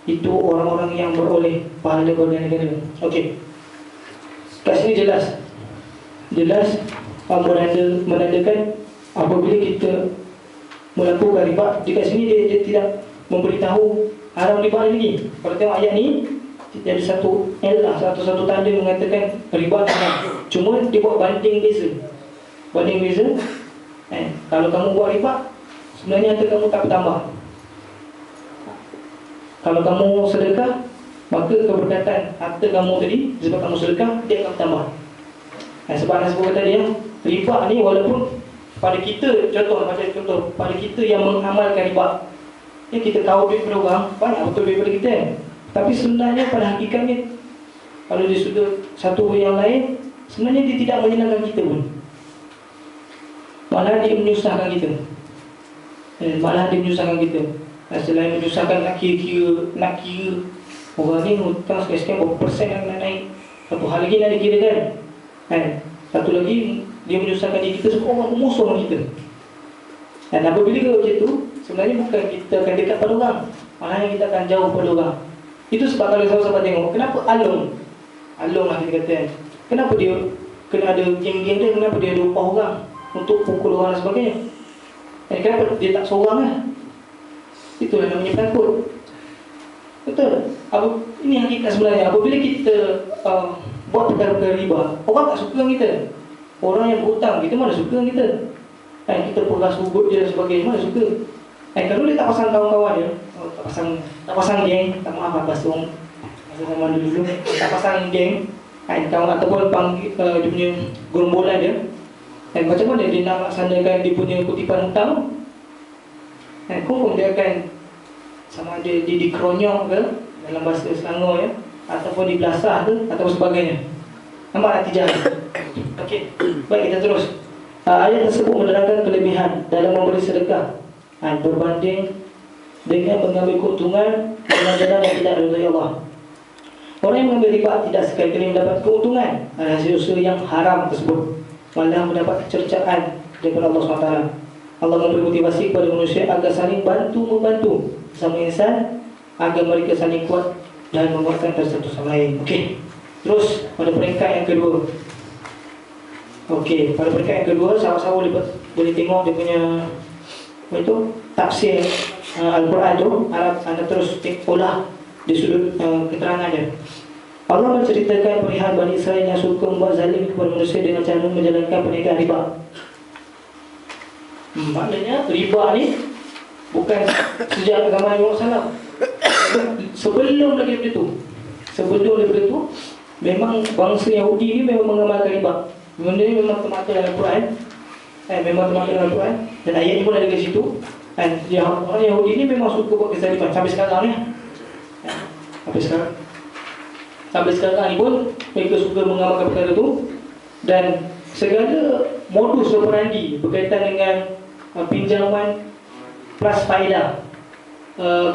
itu orang-orang yang beroleh pahala berganda-ganda. Okey. Kat sini jelas menandakan apabila kita melakukan riba. Dekat sini dia tidak memberitahu haram riba lagi. Kalau tengok ayat ni, ada satu tanda mengatakan riba haram. Cuma dia buat banding beza. Kalau kamu buat riba, sebenarnya harta kamu tak bertambah. Kalau kamu sedekah, maka keberkatan harta kamu tadi, sebab kamu sedekah, dia akan bertambah. Sebab saya sebut tadi, riba ni walaupun pada kita, contoh pada kita yang mengamalkan riba, kita tahu duit pada orang, banyak betul duit pada kita, tapi sebenarnya pada hakikatnya, kalau di sudut satu yang lain, sebenarnya dia tidak menyenangkan kita pun. Malah dia menyusahkan kita. Selain menyusahkan nak kira orang ni hutang sekian berapa persen yang nak naik, satu hal lagi nak dikira kan. Satu lagi dia menyusahkan diri kita sebab orang musuh kita. Dan apabila macam tu, sebenarnya bukan kita akan dekat pada orang, malah kita akan jauh pada orang. Itu sebab kalau sahabat-sahabat tengok, kenapa Along lah kita kata kan, kenapa dia kena ada geng-geng dia, kenapa dia ada upah orang untuk pukul orang dan sebagainya. Kenapa dia tak seorang lah? Itulah namanya penakut. Betul. Ini hakikat sebenarnya. Apabila kita buat perkara-perkara riba, orang tak suka kita. Orang yang berhutang, kita mana suka kita. Kita peras ubud dia dan sebagainya, mana suka. Kalau dia tak pasang kawan-kawan dia, tak pasang geng, tak maaf bahasa orang zaman dulu, tak pasang geng, kawan ataupun panggil dia punya gerombolan dia, macam mana dia nak laksanakan dia punya kutipan hutang? Confirm dia akan sama ada dia dikeronyok ke dalam bahasa Selangor ya, ataupun dibelasah ke atau sebagainya. Nampak natijah. Okey, baik, kita terus. Ayat tersebut menerangkan kelebihan dalam memberi sedekah berbanding dengan mengambil keuntungan dengan jalan yang tidak diridhai Allah. Orang yang mengambil riba tidak sekali-kali mendapat keuntungan hasil usaha yang haram tersebut, malah mendapat kecercaan daripada Allah SWT. Allah memberi motivasi kepada manusia agar saling bantu-membantu sama insan, agar mereka saling kuat dan menguatkan satu sama lain. Okey. Terus pada peringkat yang kedua. Pada peringkat yang kedua, sahabat-sahabat boleh tengok dia punya tafsir Al-Quran tu. Anda terus olah di sudut keterangan dia. Allah menceritakan perihal Bani Israel yang suka membuat zalim kepada manusia dengan cara menjalankan perniagaan riba. Maknanya riba ni bukan sejak zaman Nabi Muhammad SAW. Sebelum daripada tu memang bangsa Yahudi ni memang mengamalkan riba. Benda ni memang termaktub dalam Al-Quran. Dan ayat ni pun ada di situ. Orang Yahudi ni memang suka buat kezaliman sampai sekarang ni. Sampai sekarang ni pun mereka suka mengamalkan perkara tu. Dan segala modus operandi berkaitan dengan pinjaman plus faedah,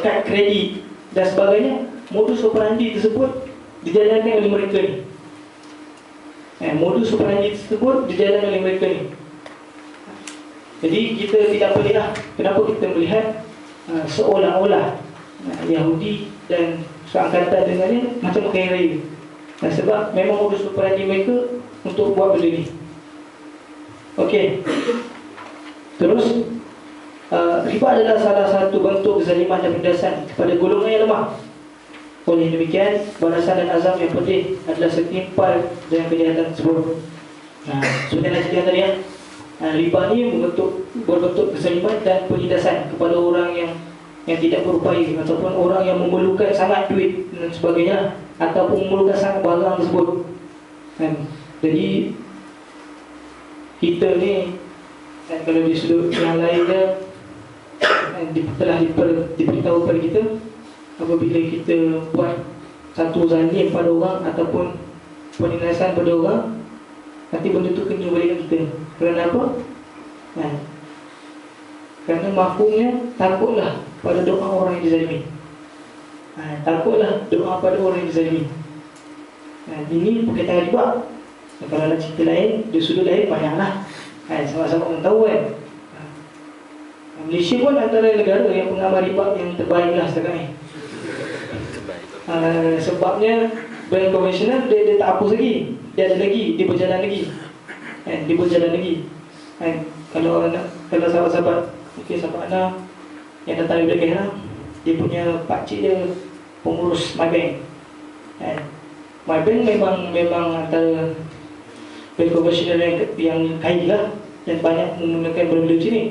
kad kredit dan sebagainya, modus operandi tersebut dijalankan oleh mereka ni. Modus operandi tersebut dijalankan oleh mereka ni. Jadi kita tidak boleh kenapa kita melihat seolah-olah Yahudi dan seangkatan dengannya macam kaya. Sebab memang modus operandi mereka untuk buat benda ni. Okey. Terus riba adalah salah satu bentuk kezaliman dan penindasan kepada golongan yang lemah. Oleh demikian, balasan dan azab yang pedih adalah setimpal dengan kejahatan tersebut. Sudah cerita tadi riba ni berbentuk kezaliman dan penindasan kepada orang yang tidak berupaya ataupun orang yang memerlukan sangat duit dan sebagainya, ataupun memerlukan sangat barang tersebut. Jadi kita ni kalau di sudut yang lainnya telah diberitahu kepada kita, apabila kita buat satu zalim pada orang ataupun penindasan pada orang, nanti benda tu kena balik kita. Kerana apa? Kerana mafhumnya takutlah pada doa orang yang dizalimi. Takutlah doa pada orang yang dizalimi. Ini berkaitan riba. Kalau nak cerita lain, di sudut lain banyaklah. Sama-sama orang tahu kan. Malaysia pun antara negara yang pengamal riba yang terbaik lah sekarang ni. Sebabnya bank konvensional dia tak hapus lagi. Dia ada lagi, dia berjalan lagi. Dia berjalan lagi. Kalau sahabat-sahabat, mungkin sahabat Ana yang datang dari Belakang, dia punya pakcik dia pengurus MyBank. MyBank memang antara bank konvensional yang kaya lah, dan banyak menggunakan benda-benda macam ni,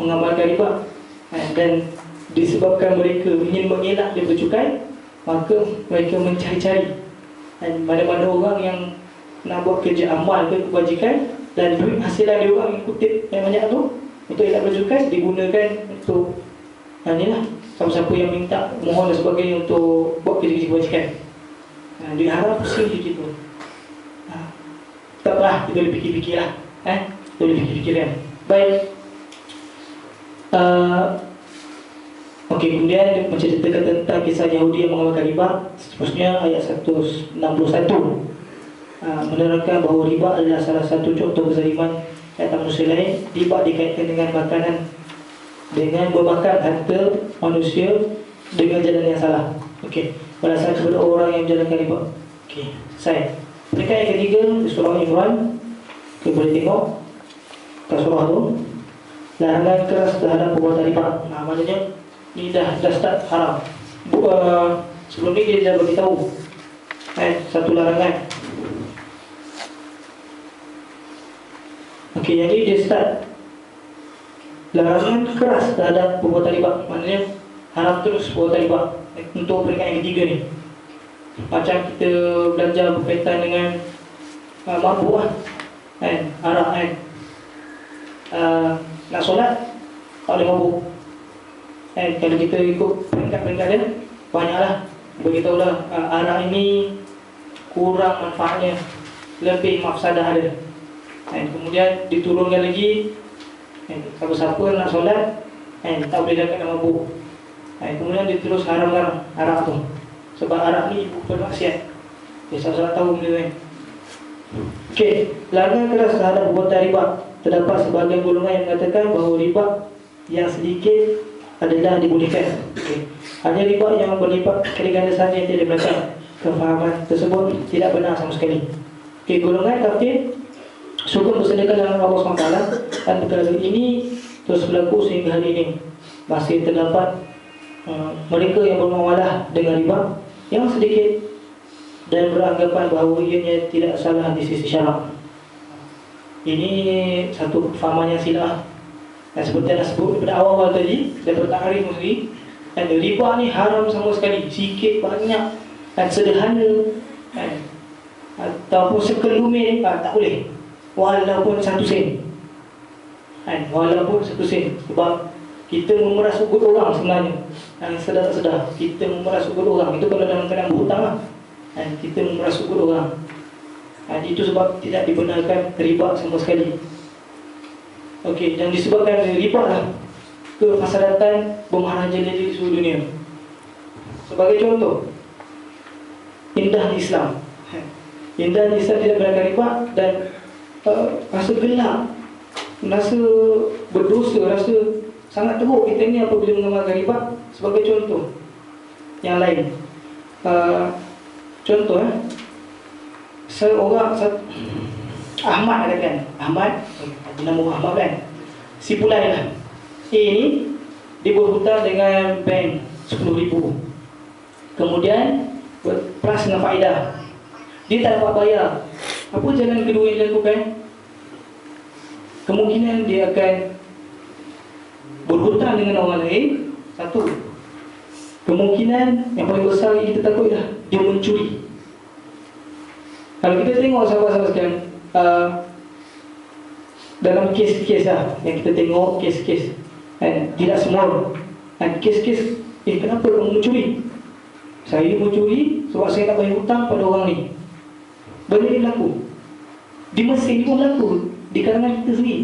mengamalkan riba. Dan disebabkan mereka ingin mengelak daripada cukai, maka mereka mencari-cari mana-mana orang yang nak buat kerja amal ke kebajikan, dan duit hasilan dia orang yang kutip yang banyak tu untuk elak bercukai digunakan untuk inilah, siapa-siapa yang minta mohon dan sebagainya untuk buat kerja-kerja kebajikan. Duit haram pusing macam tu. Tak apalah, kita boleh fikir-fikir lah. Kita boleh fikir-fikir kan. Baik. Okey, kemudian dia menceritakan tentang kisah Yahudi yang mengamalkan riba. Seterusnya ayat 161 menerangkan bahawa riba adalah salah satu contoh kezaliman kata manusia lain. Riba dikaitkan dengan makanan, dengan memakan harta manusia dengan jalan yang salah. Okey, balasan kepada orang yang menjalankan riba. Okey, saya peringkat yang ketiga di surah Imran. Kita boleh tengok kat surah tu, larangan keras terhadap perbuatan riba. Maknanya ni dah start haram. Sebelum ni dia dah beritahu satu larangan. Okey, jadi dia start larangan keras terhadap perbuatan riba. Maknanya haram terus perbuatan riba. Untuk peringkat yang ketiga ni, macam kita belajar berkaitan dengan mabuk lah, arak kan. Nak solat tak boleh mabuk. Kalau kita ikut peringkat-peringkat dia, banyaklah. Beritahulah arak ini kurang manfaatnya, lebih mafsadah dia. Kemudian diturunkan lagi, siapa-siapa nak solat tak boleh dapat nak mabuk. Kemudian dia terus haram-haram arak tu, sebab arak ni ibu bermaksiat. Siapa-siapa tahu benda kan. Okey, larangan keras terhadap perbuatan riba. Terdapat sebahagian golongan yang mengatakan bahawa riba yang sedikit adalah dibolehkan. Okay. Hanya riba yang berlipat kali ganda sahaja yang tidak belakang. Kefahaman tersebut tidak benar sama sekali. Okay, golongan kafir sukun bersedekah dalam Allah SWT, dan perkara ini terus berlaku sehingga hari ini. Masih terdapat mereka yang bermuamalah dengan riba yang sedikit dan beranggapan bahawa ianya tidak salah di sisi syarak. Ini satu kefahaman yang silap. Dan seperti yang sebut daripada awal tadi, daripada takrif sendiri, dan riba ni haram sama sekali. Sikit, banyak, dan sederhana, ataupun sekelumit, tak boleh. Walaupun 1 sen. Walaupun 1 sen. Sebab kita memeras ugut orang sebenarnya. Dan sedar tak sedar, kita memeras ugut orang. Itu kalau dalam keadaan berhutang lah. Kita memeras ugut orang. Itu sebab tidak dibenarkan riba sama sekali. Okey, dan disebabkan riba lah kefasadatan bermaharajalela di seluruh dunia. Sebagai contoh, indah Islam. Indah Islam tidak benarkan riba, dan rasa gelap, rasa berdosa, rasa sangat teruk kita ni apabila mengamalkan riba. Sebagai contoh yang lain, contoh seorang Ahmad katakan, Ahmad, nama Ahmad kan, si Pulai lah, A ni dia berhutang dengan bank 10,000. Kemudian plus dengan faedah, dia tak dapat bayar. Apa jalan kedua yang dilakukan? Kemungkinan dia akan berhutang dengan orang lain. Satu, kemungkinan yang paling besar yang kita takut dah, dia mencuri. Kalau kita tengok sahabat-sahabat sekalian, dalam kes-kes lah yang kita tengok, kes-kes, tidak semua, kes-kes, kenapa kamu mencuri? Saya mencuri sebab saya nak bayar hutang pada orang ni. Benda ni berlaku di Mesir ni pun berlaku, di kalangan kita sendiri.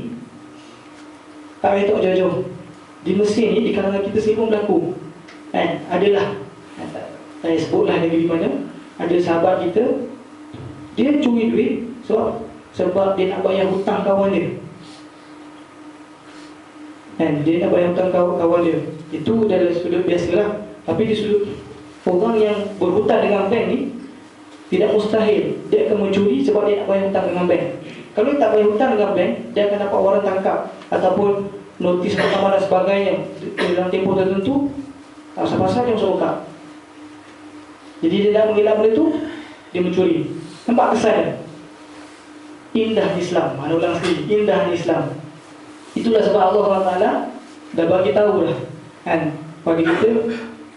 Tak payah tak jauh-jauh, di Mesir ni, di kalangan kita sendiri pun berlaku. Adalah, saya sebutlah negeri mana, Ada sahabat kita, dia curi duit sebab dia nak bayar hutang kawan dia. Dan dia nak bayar hutang kawan dia. Itu dari sudut biasalah. Tapi di sudut orang yang berhutang dengan bank ni, tidak mustahil dia akan mencuri sebab dia nak bayar hutang dengan bank. Kalau dia tak bayar hutang dengan bank, dia akan dapat waran tangkap ataupun notis mahkamah dan sebagainya dalam tempoh tertentu. Pasal-pasal dia masuk buka. Jadi dia nak mengelak benda tu, dia mencuri. Nampak kesan? Indah Islam. Mana ulang sekali, indah Islam. Itulah sebab Allah SWT dah bagi tahu dah kan, bagi kita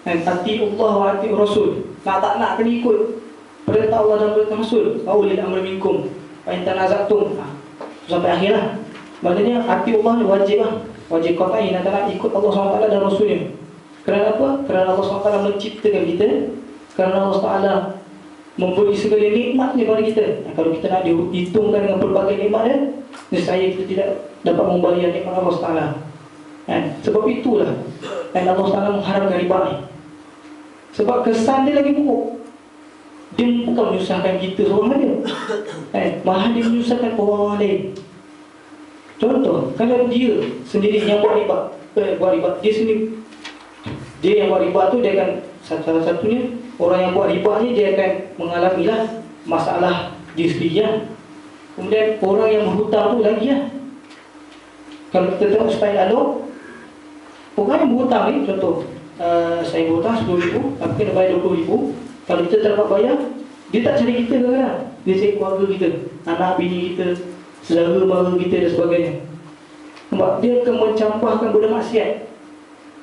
kan, ati Allah wa ati Rasul. Nak tak nak kena ikut perintah Allah dan perintah Rasul. Aulil amri minkum fa in tanaza'tum. Sampai akhir lah. Maknanya ati Allah ni wajib lah. Wajib qat'i nak tak ikut Allah SWT dan Rasulnya. Kerana apa? Kerana Allah SWT menciptakan kita. Kerana Allah SWT memberi segala nikmatnya kepada kita. Kalau kita nak dihitungkan dengan pelbagai nikmat dia, nescaya kita tidak dapat membayar nikmat Allah SWT. Sebab itulah Allah SWT mengharamkan riba ni. Sebab kesan dia lagi buruk. Dia bukan menyusahkan kita seorang saja, malah dia menyusahkan orang lain. Contoh, kalau dia sendiri yang buat riba, dia sendiri, dia yang buat riba tu, dia akan salah satunya orang yang buat riba ni, dia akan mengalami lah masalah dia sendiri lah. Kemudian orang yang berhutang tu lagi lah. Kalau kita tengok supaya lalu, orang yang berhutang ni, contoh saya berhutang 10,000, tapi kena bayar 20,000. Kalau kita tak dapat bayar, dia tak cari kita kan? Dia cari keluarga kita, anak bini kita, saudara mara kita dan sebagainya. Sebab dia akan mencampakkan benda maksiat,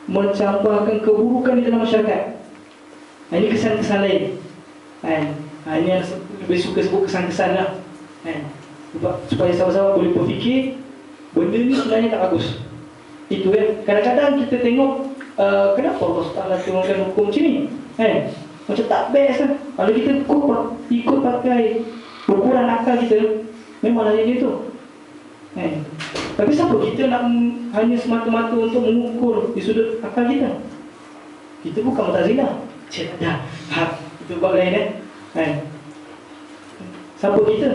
mencampakkan keburukan di dalam masyarakat. Ini kesan-kesan lain. Ini yang lebih suka sebut kesan-kesan lah. Supaya sahabat-sahabat boleh berfikir benda ni sebenarnya tak bagus. Itu kan. Kadang-kadang kita tengok kenapa Allah SWT turunkan hukum macam ni, macam tak best lah. Kalau kita ikut pakai ukuran akal kita, memanglah dia tu. Tapi siapa kita nak hanya semata-mata untuk mengukur di sudut akal kita? Kita bukan Mu'tazilah. Dah, itu bab lain siapa kita?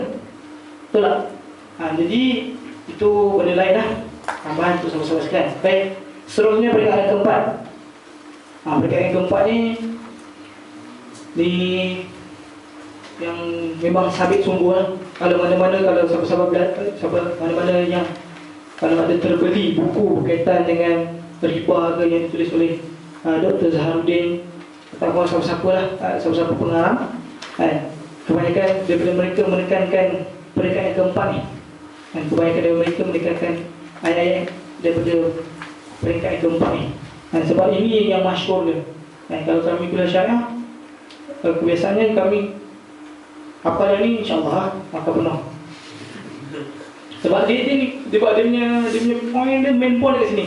Betul tak? Jadi itu benda lain lah. Tambahan untuk sama-sama sekalian. Baik, seterusnya peringkat yang keempat. Peringkat yang keempat ni yang memang sabit sungguh lah. Kalau mana-mana, kalau sahabat-sahabat mana-mana yang kalau ada terbeli buku berkaitan dengan riba ke yang ditulis oleh Dr. Zaharuddin atau siapa-siapa lah, siapa-siapa pengarang, kebanyakan daripada mereka menekankan peringkat yang keempat ni. Kebanyakan daripada mereka menekankan ayat-ayat daripada peringkat yang keempat ni. Sebab ini yang masyhur dia. Kalau kami kuliah syariah, kebiasaannya kami hafal yang ni insyaAllah maka penuh. Sebab dia punya point dia main point kat sini.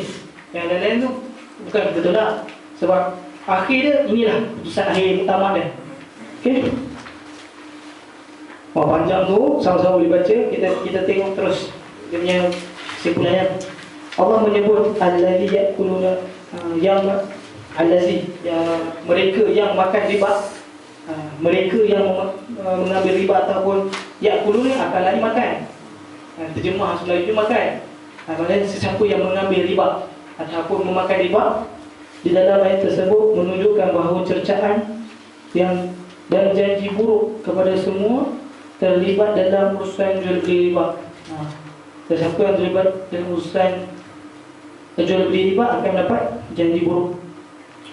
Yang lain-lain tu bukan betul tak. Sebab akhir dia inilah putusan akhir utama dia. Okey. Panjang tu sama-sama boleh baca. Kita tengok terus dia punya kesimpulannya. Allah menyebut allazi yakuluna yang mereka yang makan riba, mereka yang mengambil riba ataupun yakuluna akan lari makan. Terjemah sebelah itu makan. Maksudnya sesiapa yang mengambil riba ataupun memakan riba, di dalam ayat tersebut menunjukkan bahawa cercaan dan janji buruk kepada semua terlibat dalam urusan jual beli riba. Sesiapa yang terlibat dalam urusan jual beli riba akan dapat janji buruk.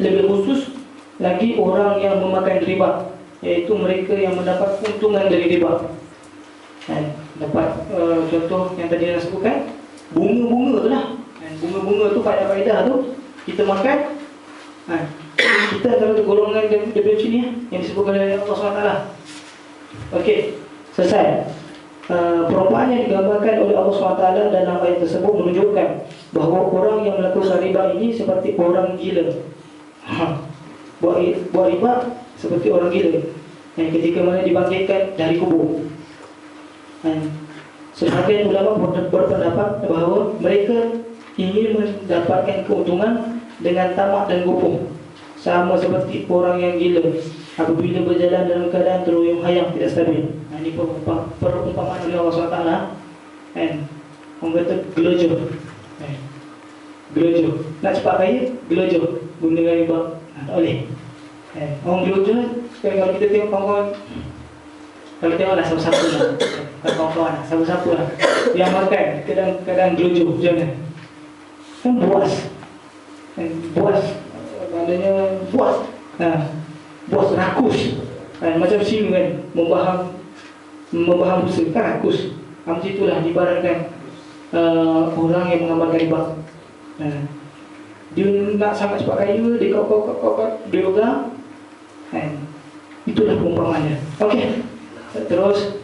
Lebih khusus lagi orang yang memakan riba, iaitu mereka yang mendapat keuntungan dari riba. Dapat contoh yang tadi saya sebutkan, bunga-bunga tu lah. Bunga-bunga tu faedah-faedah tu kita makan, kita akan golongan daripada sini yang disebutkan oleh Allah SWT. Okey, selesai. Perumpamaan yang digambarkan oleh Allah SWT dalam ayat tersebut menunjukkan bahawa orang yang melakukan riba ini seperti orang gila. Buat riba seperti orang gila yang ketika mana dibangkitkan dari kubur. Sebagian ulama berpendapat bahawa mereka ingin mendapatkan keuntungan dengan tamak dan gopoh, sama seperti orang yang gila apabila berjalan dalam keadaan teruyung hayang tidak stabil. Ini perumpamaan oleh Allah SWT. Orang kata gelojoh. Gelojoh. Nak cepat kaya, gelojoh. Gunakan riba. Tak boleh. Orang gelojoh, kalau kita tengok kawan-kawan, kalau tengoklah siapa-siapa lah, kawan-kawan lah, siapa-siapa lah yang makan, kadang-kadang gelojoh, jangan. Kan buas. Buas. Maknanya buas. Buas rakus. Macam singa kan, membaham busa, kan rakus. Macam itulah dibaratkan orang yang mengamalkan riba. Dia nak sangat cepat kaya, dia kau dia pegang. Itulah perumpamannya. Okey. Terus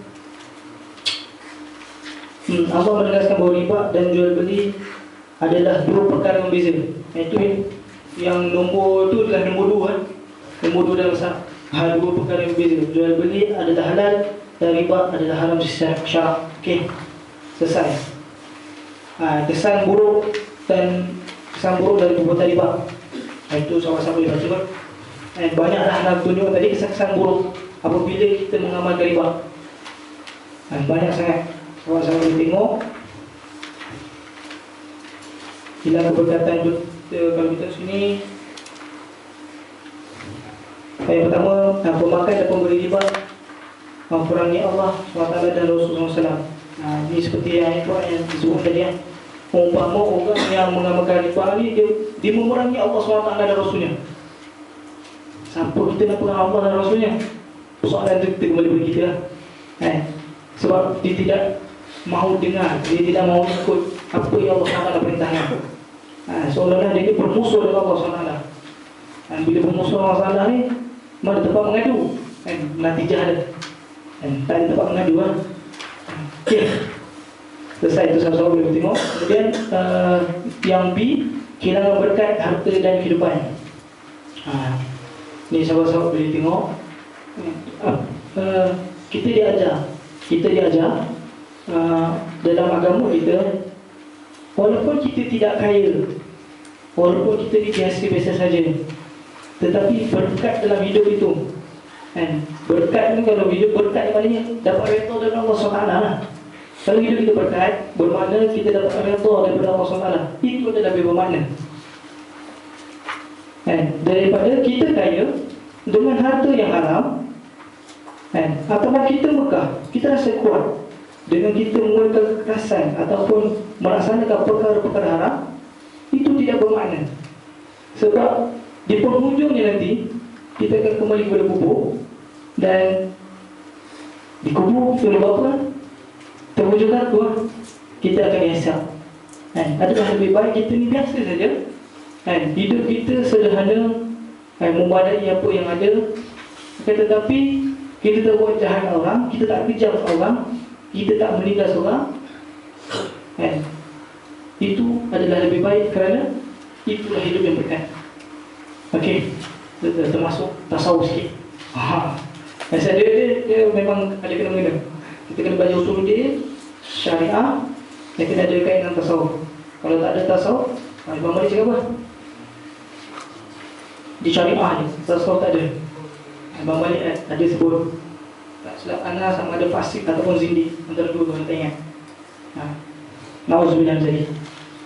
Allah menegaskan bahawa riba dan jual beli adalah dua perkara yang berbeza. Itu yang nombor tu adalah nombor dua. Nombor dua dalam hal dua perkara yang berbeza. Jual beli adalah halal dan riba adalah haram secara syarak. Okey. Selesai. Kesan buruk dari perbuatan riba. Itu sama-sama dibaca. Banyaklah nak tunjuk tadi kesan buruk apabila kita mengamalkan riba. Banyak sangat. Sama-sama kita tengok. Hilang keberkatan kalau kita sini. Yang pertama, pemakai dan pemberi riba memperangi Allah SWT dan Rasulullah SAW. Ini seperti yang disebut tadi. Umpama orang yang mengamalkan riba ni dia memerangi Allah SWT dan Rasulnya. Siapa kita nak perangi Allah dan Rasulnya? Soalan itu kita kembali bagi kita lah. Sebab dia tidak mahu dengar, dia tidak mahu ikut apa yang Allah SWT perintahkan. Seolah-olah dia bermusuh dengan Allah SWT. Bila bermusuh dengan Allah SWT ni, mana tempat mengadu? Natijah ada. Tak ada tempat mengadu lah. Okay. Selesai itu sama-sama boleh tengok. Kemudian yang B, kehilangan berkat harta dan kehidupan. Ni sama-sama boleh tengok. Kita diajar dalam agama kita, walaupun kita tidak kaya, walaupun kita ni biasa-biasa saja, tetapi berkat dalam hidup itu. Berkat ni, kalau hidup berkat ni maknanya dapat redha dari Allah SWT lah. Kalau hidup kita berkat, bermakna kita dapat redha daripada Allah SWT. Itu adalah lebih bermakna. Daripada kita kaya dengan harta yang haram, ataupun kita megah, kita rasa kuat dengan kita menggunakan kekerasan ataupun melaksanakan perkara-perkara haram, itu tidak bermakna. Sebab di penghujungnya nanti kita akan kembali kepada kubur, dan di kubur kita buat apa? Terwujud aku, kita akan dihisap. Adalah lebih baik kita ni biasa saja. Hidup kita sederhana, membadai apa yang ada. Tetapi kita tak buat jahat orang, kita tak kejam orang, kita tak menindas orang. Itu adalah lebih baik kerana itulah hidup yang berkat. Okey, termasuk tasawuf sikit. Dia memang ada kena-mengena. Kita kena baca usul dia, syariah, dan kena ada kait dengan tasawuf. Kalau tak ada tasawuf, Imam Malik cakap apa? Di syariah ni, tasawuf tak ada. Imam Malik ada sebut, tak silap ana sama ada fasik ataupun zindi, antara dua kita ingat. Nauzubillah jadi.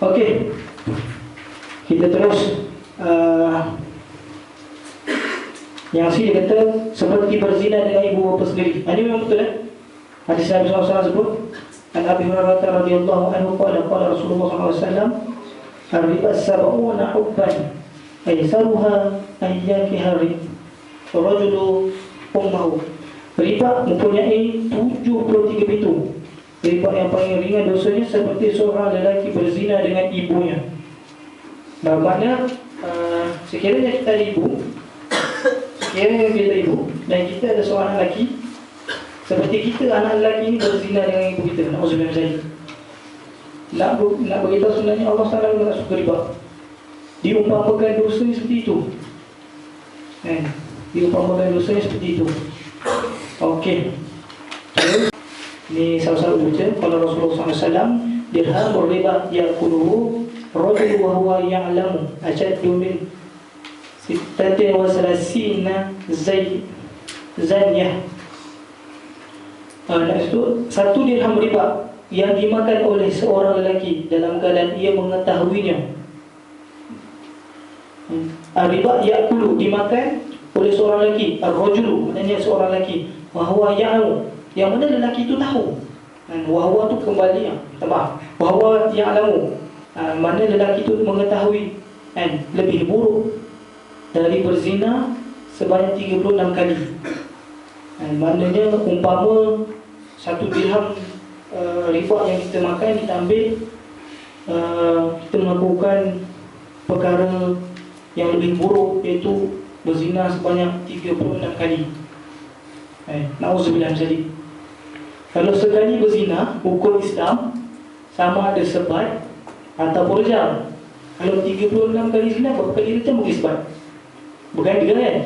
Okey, kita terus. Yang C kata seperti berzina dengan ibu bapa sendiri. Ini memang betul. Hadis Nabi SAW sebut, An Abi Hurairah radhiyallahu anhu qala Rasulullah SAW, "Ar-riba sab'una hubban, aisaruha ayyakiha rajulu ummahu." Riba mempunyai 73 pintu. Riba yang paling ringan dosanya seperti seorang lelaki berzina dengan ibunya. Bermakna sekiranya kita ada ibu, sekiranya kita ibu dan kita ada seorang lelaki, seperti kita anak lelaki ini berzina dengan ibu kita, na'udzubillah. Nak beritahu sebenarnya Allah SWT tak suka riba. Diumpamakan dosa seperti itu. Diumpamakan dosa seperti itu. Okey. Ini sama-sama baca. Kalau Rasulullah SAW, dirhamur riba ya'kuluhu rajul wa huwa ya'lamu ashaddu min sittatin wa salasina zanyah. Itu 1 dirham riba yang dimakan oleh seorang lelaki dalam keadaan ia mengetahuinya. Riba yakulu dimakan oleh seorang lelaki, ar-rajulu maknanya seorang lelaki, wa huwa ya'lamu yang mana lelaki itu tahu. Wa huwa tu kembali wa huwa ya'lamu mana lelaki itu mengetahui lebih buruk dari berzina sebanyak 36 kali. Maknanya umpama 1 dirham riba yang kita makan, kita ambil, kita melakukan perkara yang lebih buruk, iaitu berzina sebanyak 36 kali. Na'udzubillah jadi. Kalau sekali berzina, hukum Islam sama ada sebat ataupun rejam. Kalau 36 kali zina, berapa kali rejam bagi sebat? Berganda kan?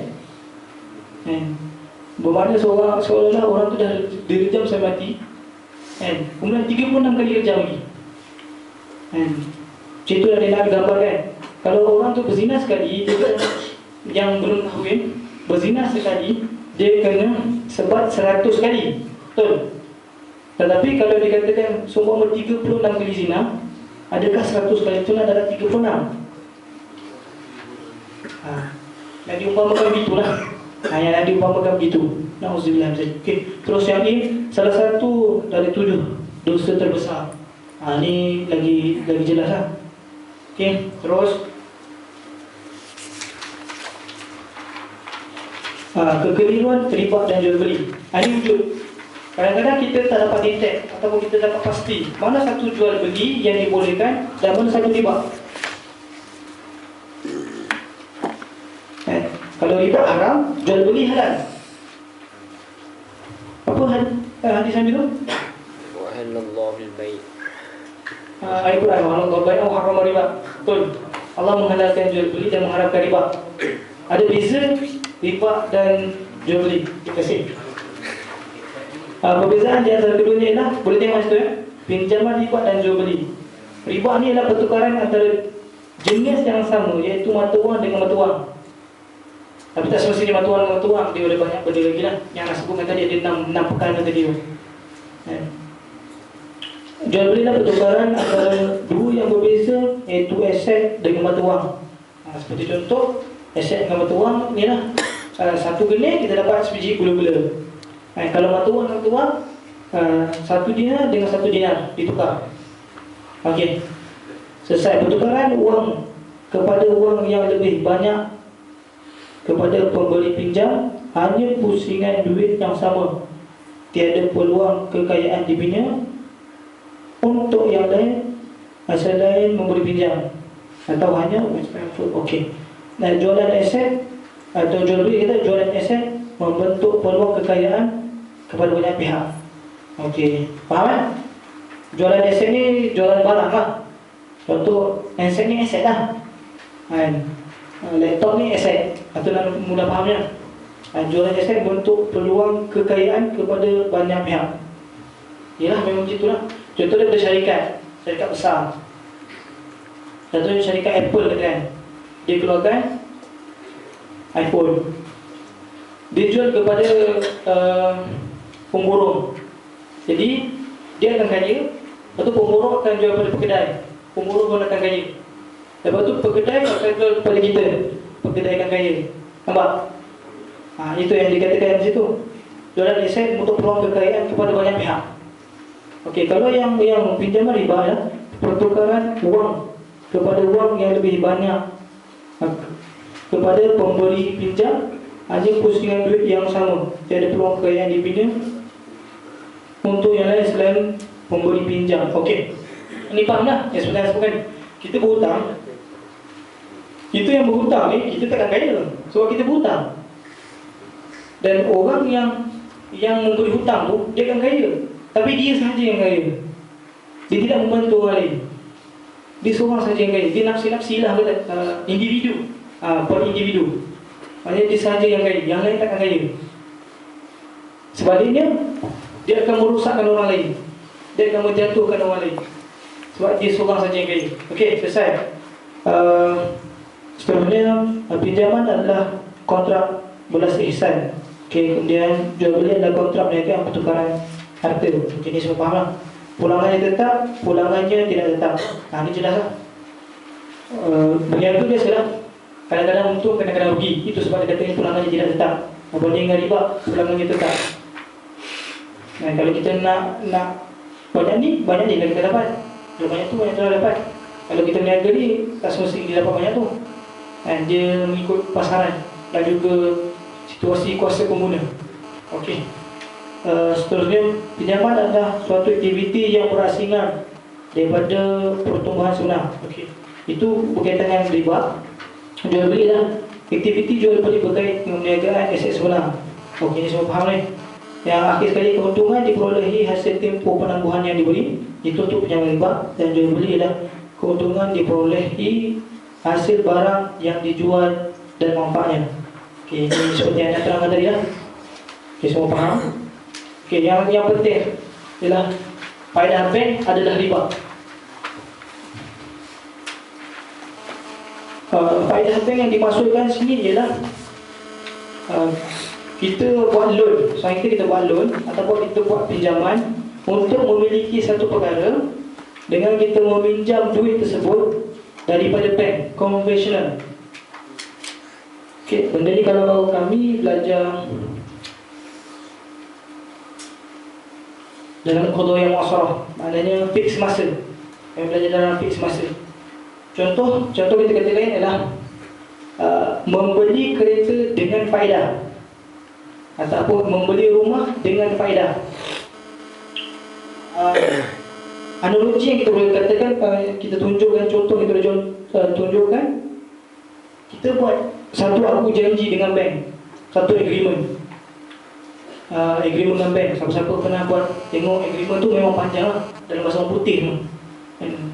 Bermakna seolah-olah orang tu dah direjam sampai mati, kemudian 36 kali rejam lagi. Macam itulah dia nak gambar kan. Kalau orang tu berzina sekali, dia yang belum kahwin berzina sekali, dia kena sebat 100 kali. Betul? Tetapi kalau dikatakan seumpama 36 kali zina, adakah 100 kali itu adalah 36? Nak diumpamakan begitulah. Yang diumpamakan begitu. Na'udzubillah. Okey, terus yang ini salah satu dari 7 dosa terbesar. Ini lagi jelas lah. Okey, terus kekeliruan riba dan jual beli. Ini wujud. Kadang-kadang kita tak dapat detect ataupun kita dapat pasti mana satu jual beli yang dibolehkan dan mana satu riba. Kalau riba haram, jual beli halal. Apa hadis Nabi tu? Wa halallahu al-bai'. Al-Quran, Allah bai' wa harrama riba. Betul. Allah menghalalkan jual beli dan mengharamkan riba. Ada beza riba dan jual beli. Terima kasih. Perbezaan di antara keduanya ialah, boleh tengok situ ya, pinjaman riba dan jual beli. Riba ni ialah pertukaran antara jenis yang sama, iaitu mata wang dengan mata wang. Tapi tak semestinya mata wang dengan mata wang, dia ada banyak benda lagi lah. Yang nak sebutkan tadi ada 6 perkara tadi. Jual beli adalah pertukaran antara dua yang berbeza, iaitu aset dengan mata wang. Seperti contoh, aset dengan mata wang ni lah, satu genih kita dapat sebiji gula-gula. Kalau mata wang dengan mata wang, 1 dinar dengan 1 dinar ditukar. Okey, selesai pertukaran wang kepada wang yang lebih banyak kepada pemberi pinjam, hanya pusingan duit yang sama, tiada peluang kekayaan dibina untuk yang lain selain memberi pinjam atau hanya okey. Dan jualan aset atau jual beli, kita jualan aset membentuk peluang kekayaan kepada banyak pihak. Okey, faham kan? Jualan aset ni jualan barang lah. Contoh aset ni aset lah. Laptop ni aset. Atau nak mudah fahamnya, jualan aset bentuk peluang kekayaan kepada banyak pihak. Yalah, memang begitulah. Contoh daripada syarikat besar. Contohnya syarikat Apple kan, dia keluarkan iPhone, dia jual kepada pemborong. Jadi dia akan kaya, lepas tu pemborong akan jual kepada pekedai, pemborong pun akan kaya. Lepas tu pekedai akan jual kepada kita, pekedai akan kaya. Nampak? Itu yang dikatakan di situ. Jualan aset untuk peluang kekayaan kepada banyak pihak. Okey, kalau yang pinjaman riba ya, pertukaran wang kepada wang yang lebih banyak kepada pemberi pinjam, hanya pusingan duit yang sama, tiada peluang kekayaan dibina untuk yang lain selain pemberi pinjam. Okey, ini faham dah yang sebenarnya sebutkan. Kita berhutang, itu yang berhutang ni kita takkan kaya sebab kita berhutang. Dan orang yang memberi hutang tu dia akan kaya, tapi dia sahaja yang kaya. Dia tidak membantu orang lain. Dia seorang sahaja yang kaya. Dia nafsi-nafsi lah, individu, per individu. Maksudnya dia sahaja yang kaya, yang lain takkan kaya. Sebaliknya, dia akan merosakkan orang lain, dia akan menjatuhkan orang lain, sebab dia seorang sahaja yang kaya. Okey, selesai. Seterusnya, pinjaman adalah kontrak belas ihsan. Okey, kemudian jual beli adalah kontrak perniagaan pertukaran harta. Okey, ini semua faham lah. Pulangannya tetap, pulangannya tidak tetap. Ini jelas lah. Berniaga biasalah. Kadang-kadang untung, kadang-kadang rugi. Itu sebab dia kata pulangannya tidak tetap. Berbanding dengan riba, pulangannya tetap. Nah, kalau kita nak banyak ni yang kita dapat. Kalau banyak tu, banyak tu dapat. Kalau kita berniaga ni, tak semestinya dia dapat banyak tu. Dia mengikut pasaran dan juga situasi kuasa pengguna. Okey. Seterusnya, pinjaman adalah suatu aktiviti yang berasingan daripada pertumbuhan sunnah. Okey. Itu berkaitan dengan riba. Jual beli lah. Aktiviti jual beli berkait dengan perniagaan aset sunnah. Okey, ini semua faham ni. Yang akhir sekali, keuntungan diperolehi hasil tempoh penangguhan yang diberi. Itu untuk pinjaman riba. Dan jual beli adalah keuntungan diperolehi hasil barang yang dijual dan manfaatnya. Okey, ini seperti yang saya terangkan tadi lah. Okey, semua faham? Okey, yang penting ialah faedah bank adalah riba. Faedah bank yang dimaksudkan sini ialah kita buat loan. Selain kita buat loan ataupun kita buat pinjaman untuk memiliki satu perkara dengan kita meminjam duit tersebut daripada bank konvensional. Okey, benda ni kalau kami belajar dalam qadaya muasarah, maknanya fix masa. Kami belajar dalam fix masa. Contoh kita kata lain adalah membeli kereta dengan faedah ataupun membeli rumah dengan faedah. Analogi yang kita boleh katakan, kita tunjukkan contoh, kita boleh tunjukkan, kita buat satu aku janji dengan bank, satu agreement dengan bank. Siapa-siapa pernah buat, tengok agreement tu memang panjang lah, dalam bahasa orang putih tu.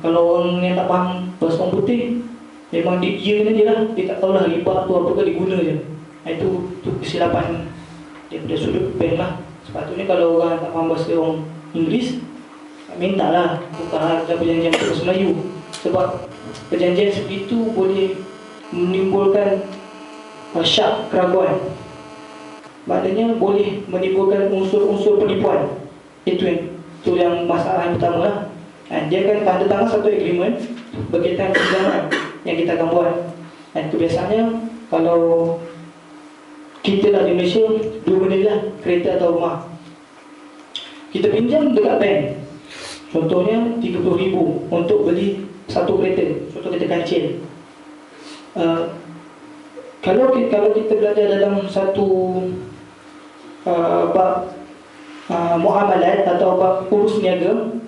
Kalau orang yang tak faham bahasa orang putih, memang dia je lah, dia tak tahulah riba tu apakah diguna je. Itu kesilapan daripada sudut bank lah. Sepatutnya kalau orang tak faham bahasa orang Inggeris, minta lah buka perjanjian bahasa Melayu. Sebab perjanjian seperti itu boleh menimbulkan syak keraguan. Maknanya boleh menimbulkan unsur-unsur penipuan. Itu yang masalah yang pertama lah. Dia akan tanda tangan satu agreement berkaitan pinjaman yang kita akan buat. Dan kebiasaannya kalau kita lah di Malaysia, dua benda lah, kereta atau rumah. Kita pinjam dekat bank. Contohnya 30,000 untuk beli satu kereta. Contoh kereta kancil. Kalau kita belajar dalam satu bab muamalat atau bab urus niaga,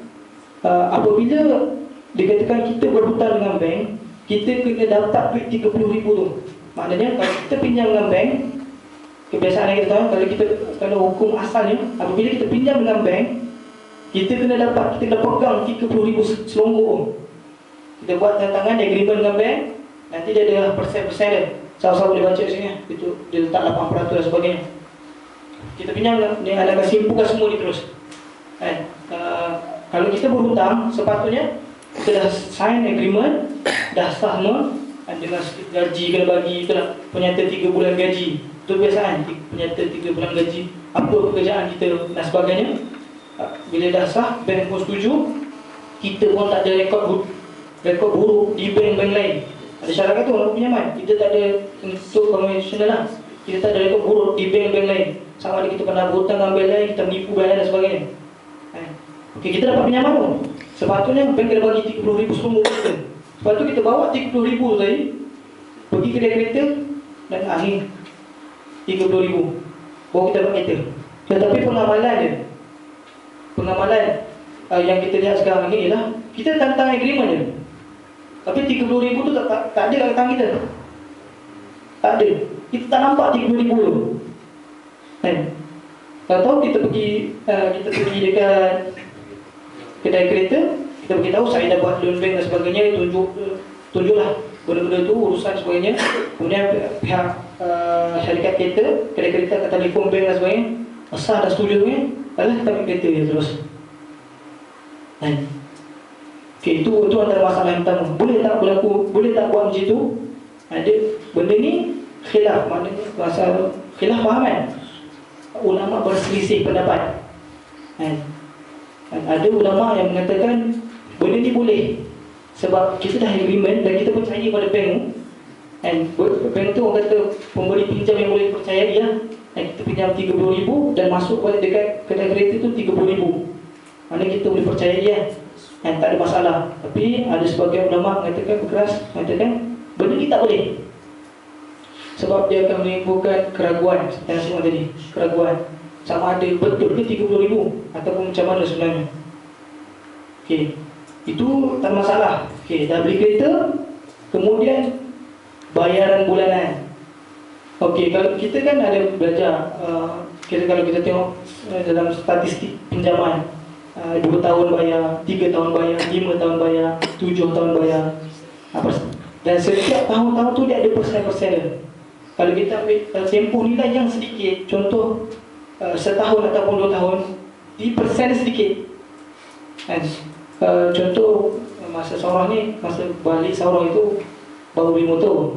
apabila dikatakan kita berhutang dengan bank, kita kena dapat duit 30,000 tu. Maknanya kalau kita pinjam dengan bank, kebiasaan yang kita tahu, kalau hukum asalnya, apabila kita pinjam dengan bank, kita kena pegang 30,000 selonggok. Kita buat tanda tangan agreement dengan bank. Nanti dia ada persen-persen dia. Sama-sama boleh baca sini. Itu dia letak 8% dan sebagainya. Kita pinjam, dia akan simpulkan semua ni terus. Kalau kita berhutang, sepatutnya kita dah sign agreement, dah sah semua, dengan gaji kena bagi, itulah penyata 3 bulan gaji. Itu kebiasaan, penyata 3 bulan gaji, apa pekerjaan kita dan sebagainya. Bila dah sah, bank pun setuju, kita pun tak ada rekod buruk di bank-bank lain. Ada syarat tu dalam pinjaman. Kita tak ada untuk konvensional lah. Kita tak ada rekod buruk di bank-bank lain. Sama ada kita pernah berhutang dengan bank lain, kita menipu bank lain dan sebagainya. Okey, kita dapat pinjaman tu. Sepatutnya bank kena bagi 30,000 semua kita. Lepas tu kita bawa 30,000 tadi, pergi kedai kereta dan akhir 30,000. Baru kita dapat kereta. Tetapi pengamalan yang kita lihat sekarang ni ialah kita tantang agreement je. Tapi 30,000 tu tak ada kat tangan kita. Tak ada. Kita tak nampak 30,000 tu. Tak tahu kita pergi dekat kedai kereta, kita beritahu saya dah buat loan bank dan sebagainya, tunjuklah benda-benda tu, urusan sebagainya. Kemudian pihak syarikat kereta, kedai kereta akan telefon bank dan sebagainya. Asal dah setuju ni, adalah kita ambil kereta dia terus. Okay, itu antara masalah yang pertama. Boleh tak buat macam itu? Ada benda ni khilaf, maknanya bahasa khilaf faham kan? Ulama berselisih pendapat kan? Ada ulama yang mengatakan benda ni boleh sebab kita dah agreement dan kita percaya pada bank tu. And bank tu orang kata pemberi pinjam yang boleh dipercayai lah. And kita pinjam 30,000 dan masuk balik dekat kedai kereta tu 30,000. Mana kita boleh percayai lah. And tak ada masalah. Tapi ada sebagian ulama mengatakan berkeras, mengatakan benda ni tak boleh. Sebab dia akan menimbulkan keraguan yang semua tadi. Keraguan sama ada betul ke 30,000 ataupun macam mana sebenarnya. Okey, itu tak masalah. Okey, dah beli kereta, kemudian bayaran bulanan. Okey, kalau kita kan ada belajar kalau kita tengok dalam statistik pinjaman, 2 tahun bayar, 3 tahun bayar, 5 tahun bayar, 7 tahun bayar. Dan setiap tahun-tahun tu dia ada persen-persen dia. Kalau kita ambil tempoh nilai yang sedikit, contoh setahun ataupun 2 tahun, di persen sedikit kan? Contoh masa Saurah ni, masa balik Saurah itu baru beli motor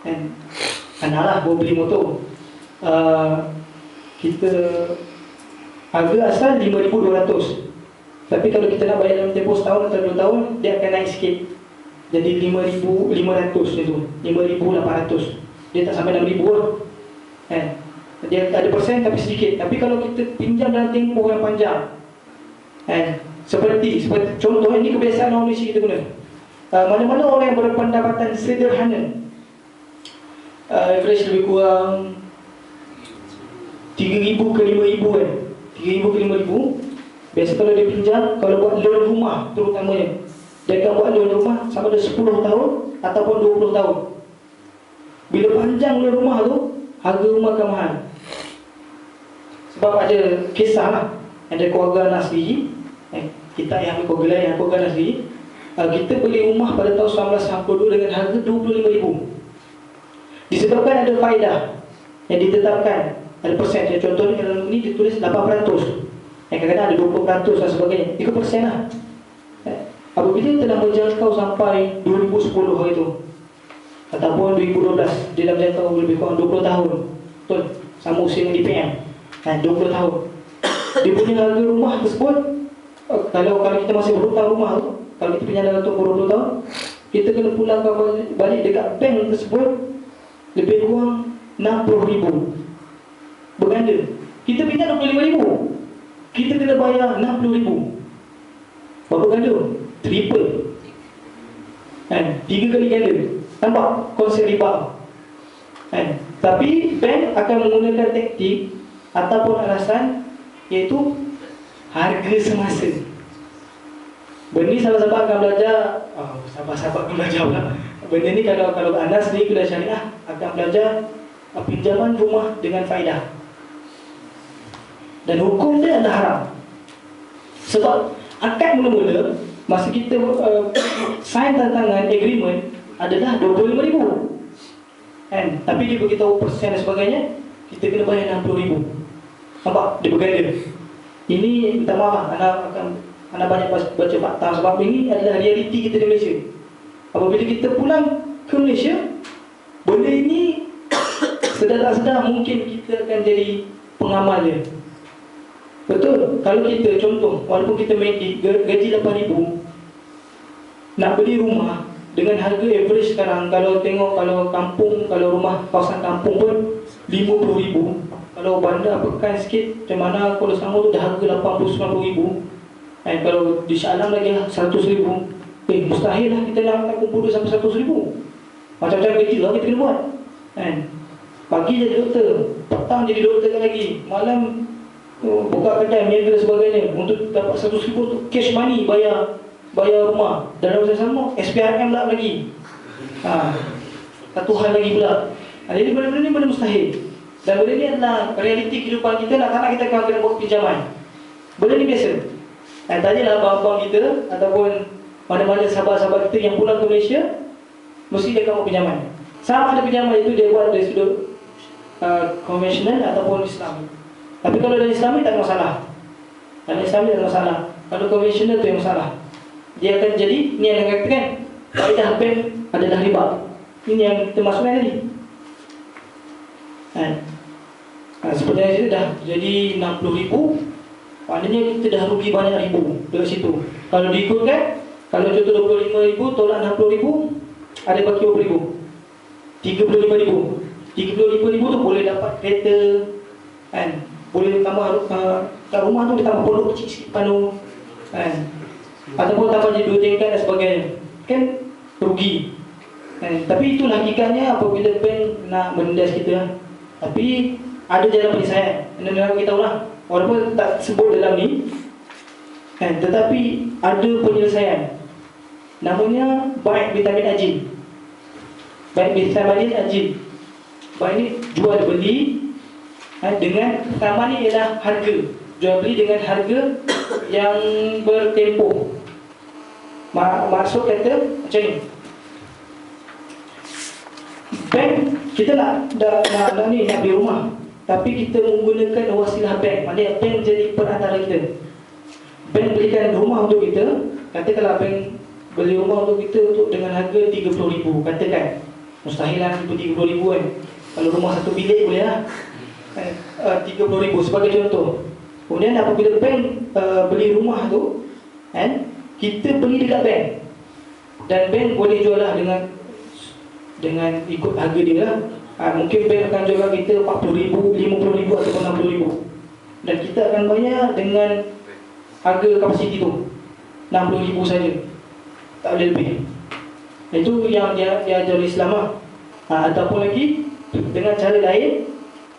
kan? Anak baru beli motor. Kita harga asal 5,200. Tapi kalau kita nak bayar dalam tempoh setahun atau 2 tahun, dia akan naik sikit. Jadi 5,500 itu, 5,800. Dia tak sampai 6,000 lah kan? Dia ada persen tapi sedikit. Tapi kalau kita pinjam dalam tempoh yang panjang kan? Seperti contoh ini kebiasaan orang Malaysia kita guna. Mana-mana orang yang berpendapatan sederhana, average lebih kurang 3,000 ke 5,000 kan? 3,000 ke 5,000. Biasa kalau dia pinjam, kalau buat loan rumah terutamanya, dia akan buat loan rumah sama ada 10 tahun ataupun 20 tahun. Bila panjang loan rumah tu, harga rumah akan mahal. Sebab ada kisah lah, ada keluarga anak sendiri, kita yang ambil keluarga lain, keluarga anak sendiri, kita beli rumah pada tahun 1962 dengan harga 25,000. Disebabkan ada faedah yang ditetapkan, ada persen. Contohnya dalam ini ditulis 8%, kadang-kadang ada 20% dan sebagainya, 3% lah. Apabila telah menjangkau sampai 2010 hari itu ataupun 2012, dia dah menjangkau lebih kurang 20 tahun, betul, sama usia dengan DPM, 20 tahun. Dia punya harga rumah tersebut, kalau kita masih berhutang rumah tu, kalau kita pinjam dalam tempoh 20 tahun, kita kena pulangkan balik dekat bank tersebut lebih kurang 60,000. Berganda. Kita pinjam 25,000, kita kena bayar 60,000. Berapa ganda? Triple kan? 3 kali ganda. Nampak konsep riba kan? Tapi bank akan menggunakan taktik ataupun alasan, iaitu harga semasa. Benda ni sahabat-sahabat akan belajar, sahabat-sahabat akan belajar pula. Benda ni kalau anda sendiri kuliah syariah akan belajar pinjaman rumah dengan faedah. Dan hukum dia adalah haram. Sebab akad mula-mula masa kita sign tantangan agreement adalah 25,000 kan? Tapi dia beritahu persen dan sebagainya, kita kena bayar 60,000. Nampak? Dia berganda. Ini minta maaf, anda banyak baca fakta, sebab ini adalah realiti kita di Malaysia. Apabila kita pulang ke Malaysia, benda ini sedar tak sedar mungkin kita akan jadi pengamal dia. Betul, kalau kita contoh, walaupun kita gaji 8,000, nak beli rumah dengan harga average sekarang, kalau tengok, kalau kampung, kalau rumah kawasan kampung pun 50,000. Kalau bandar pekan sikit, macam mana Kuala Selangor tu dah harga 80-90,000. Kalau di Shah Alam lagi lah 100,000. Mustahil lah kita nak kumpul duit sampai 100,000. Macam-macam kerja lah kita kena buat pagi jadi doktor, petang jadi doktor lagi, malam buka kedai, niaga dan sebagainya. Untuk dapat 100,000 tu cash money, bayar rumah. Dan dalam masa sama SPRM lah lagi, satu hal lagi pula. Jadi benda-benda ni benda mustahil. Dan benda ni adalah realiti kehidupan kita. Nak tak nak kita akan kena buat pinjaman. Benda ni biasa. Dan tanyalah abang-abang kita ataupun mana-mana sahabat-sahabat kita yang pulang ke Malaysia, mesti dia akan buat pinjaman. Sama ada pinjaman itu dia buat dari sudut konvensional ataupun Islami. Tapi kalau dari Islami tak ada masalah. Dari Islami tak ada masalah. Kalau konvensional tu yang masalah. Dia akan jadi, ni yang katakan, faedah bank adalah riba. Ini yang kita masukkan tadi. Seperti yang itu dah jadi 60,000. Maknanya kita dah rugi banyak ribu dari situ. Kalau diikutkan, kalau contoh 25,000 tolak 60,000, ada baki berapa ribu? 35,000. 35,000 tu boleh dapat kereta, kan? Boleh tambah kat rumah tu dia tambah pondok kecil sikit panu, kan? Ataupun tambah jadi 2 tingkat dan sebagainya. Kan rugi. Tapi itulah hakikatnya apabila bank nak mendas kita. Tapi ada jalan penyelesaian. Anda kita tahu lah, walaupun tak sebut dalam ni, tetapi ada penyelesaian. Namanya baik vitamin ajin. Baik vitamin ajin. Baik ni jual beli dengan pertama ni ialah harga. Jual beli dengan harga yang bertempoh. Maksud kata macam ni. Bank kita nak beli rumah, tapi kita menggunakan wasilah bank. Maknanya bank jadi perantara kita. Bank belikan rumah untuk kita. Katakanlah bank beli rumah untuk kita dengan harga 30,000, katakan. Mustahil lah 30,000 kan. Kalau rumah 1 bilik boleh lah 30,000 sebagai contoh. Kemudian apabila bank beli rumah tu, kita beli dekat bank. Dan bank boleh jual lah dengan ikut harga dia lah. Mungkin bank akan jual kita 40,000, 50,000 ataupun 60,000. Dan kita akan bayar dengan harga kapasiti tu 60,000 saja. Tak boleh lebih. Itu yang dia ajar Islam lah. Ataupun lagi dengan cara lain,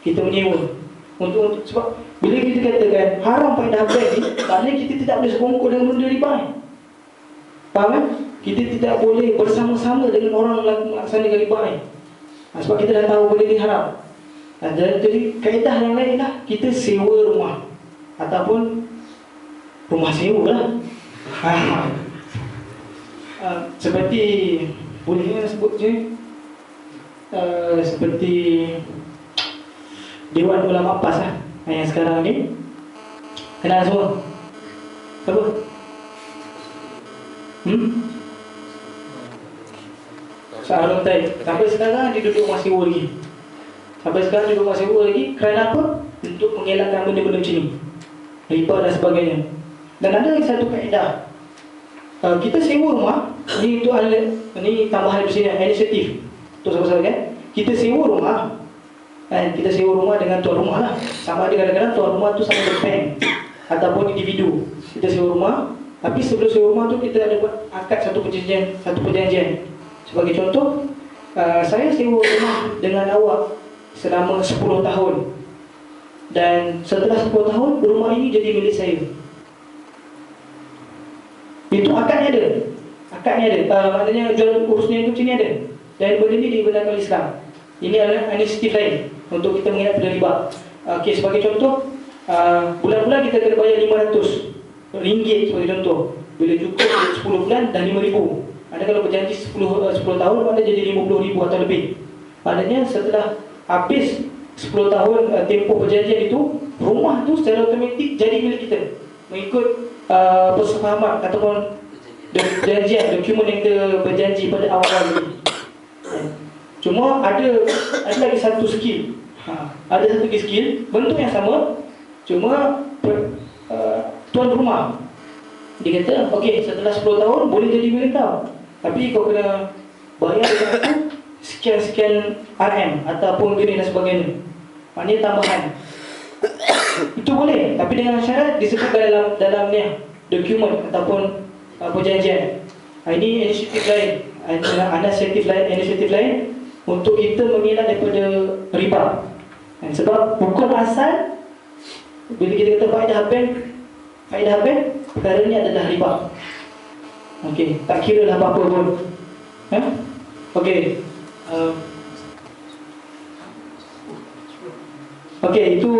kita menyewa untuk sebab bila kita katakan haram faedah bank ni, maknanya kita tidak boleh sekongkol dengan benda riba ni. Faham kan? Kita tidak boleh bersama-sama dengan orang melaksanakan riba ni. Sebab kita dah tahu benda ni haram. Jadi kaedah yang lain lah, kita sewa rumah ataupun rumah sewa lah. Seperti boleh sebut je, seperti Dewan Ulama PAS lah, yang sekarang ni kenal semua. Apa? Saharum Taib. Sampai sekarang dia duduk masih lagi. Sampai sekarang duduk masih lagi. Kerana apa? Untuk mengelakkan benda-benda macam ni, riba dan sebagainya. Dan ada satu kaedah, kita sewa rumah ni untuk ni tambahan di sini, inisiatif untuk sahabat-sahabat kan. Kita sewa rumah, kita sewa rumah dengan tuan rumah lah. Sama ada kadang-kadang tuan rumah tu sama dengan bank ataupun individu. Kita sewa rumah, tapi sebelum sewa rumah tu kita ada buat akad satu perjanjian. Sebagai contoh, saya sewa rumah dengan awak selama 10 tahun. Dan setelah 10 tahun, rumah ini jadi milik saya. Itu akadnya ada. Maknanya jual urusnya itu macam ni ada. Dan benda ni dibenarkan oleh Islam. Ini adalah inisiatif lain untuk kita mengelak pada riba. Okey, sebagai contoh, bulan-bulan kita kena bayar RM500 sebagai contoh. Bila cukup 10 bulan dah RM5,000. Ada kalau berjanji 10 tahun, maknanya jadi RM50,000 atau lebih. Maknanya setelah habis 10 tahun tempoh perjanjian itu, rumah tu secara automatik jadi milik kita mengikut persefahaman ataupun perjanjian, dokumen yang kita berjanji pada awal-awal ini. Cuma ada lagi satu skill. Ada satu skill, bentuk yang sama, cuma tuan rumah dia kata, okey, setelah 10 tahun boleh jadi milik kau, tapi kau kena bayar dengan aku sekian-sekian RM ataupun gini dan sebagainya. Maknanya tambahan. Itu boleh, tapi dengan syarat disebut dalam ni dokumen ataupun perjanjian. Ini inisiatif lain, inisiatif lain untuk kita mengelak daripada riba. Sebab hukum asal bila kita kata faedah bank, perkara ni adalah riba. Okey, tak kira lah apa-apa pun. Okey. Okey, itu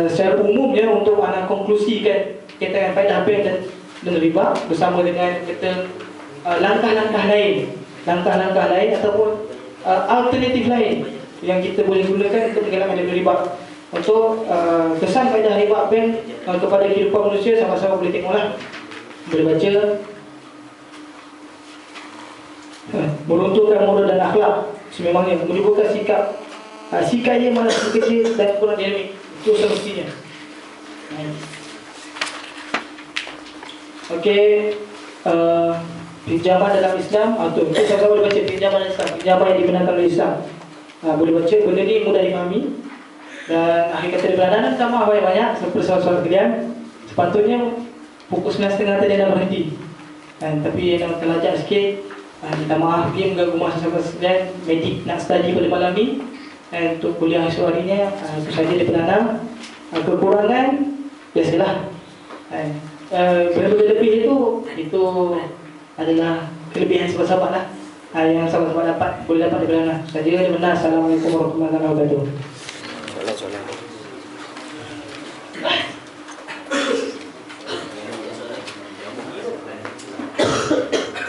secara umumnya untuk anak konklusikan kaitan faedah bank dan riba bersama dengan kata langkah-langkah lain ataupun alternatif lain yang kita boleh gunakan untuk mengelakkan daripada riba. Untuk kesan faedah riba bank kepada kehidupan manusia, sama-sama boleh tengoklah, boleh baca. meruntuhkan moral dan akhlak sememangnya, menimbulkan sikap sikapnya malah kecil dan kurang dinamik. Itu semestinya. Okey, pinjaman dalam Islam atau kita sama-sama boleh baca pinjaman dalam Islam, pinjaman yang dibenarkan oleh Islam. Boleh baca, benda ni mudah dipahami. Dan akhir kata daripada anak minta maaf banyak-banyak seperti soal-soal kalian. Sepatutnya pukul 9.30 tadi dah berhenti. Tapi yang terlajak sikit, minta maaf dia mengganggu masa sahabat sekalian. Medik nak study pada malam ni. Untuk kuliah esok harinya, itu saja daripada anak. Kekurangan, biasalah. Benda-benda lebih itu adalah kelebihan sahabat-sahabat lah. Yang sahabat-sahabat boleh dapat daripada anak. Saja daripada. Assalamualaikum warahmatullahi wabarakatuh.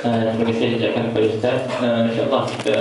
Terima kasih ucapkan kepada Ustaz. InsyaAllah kita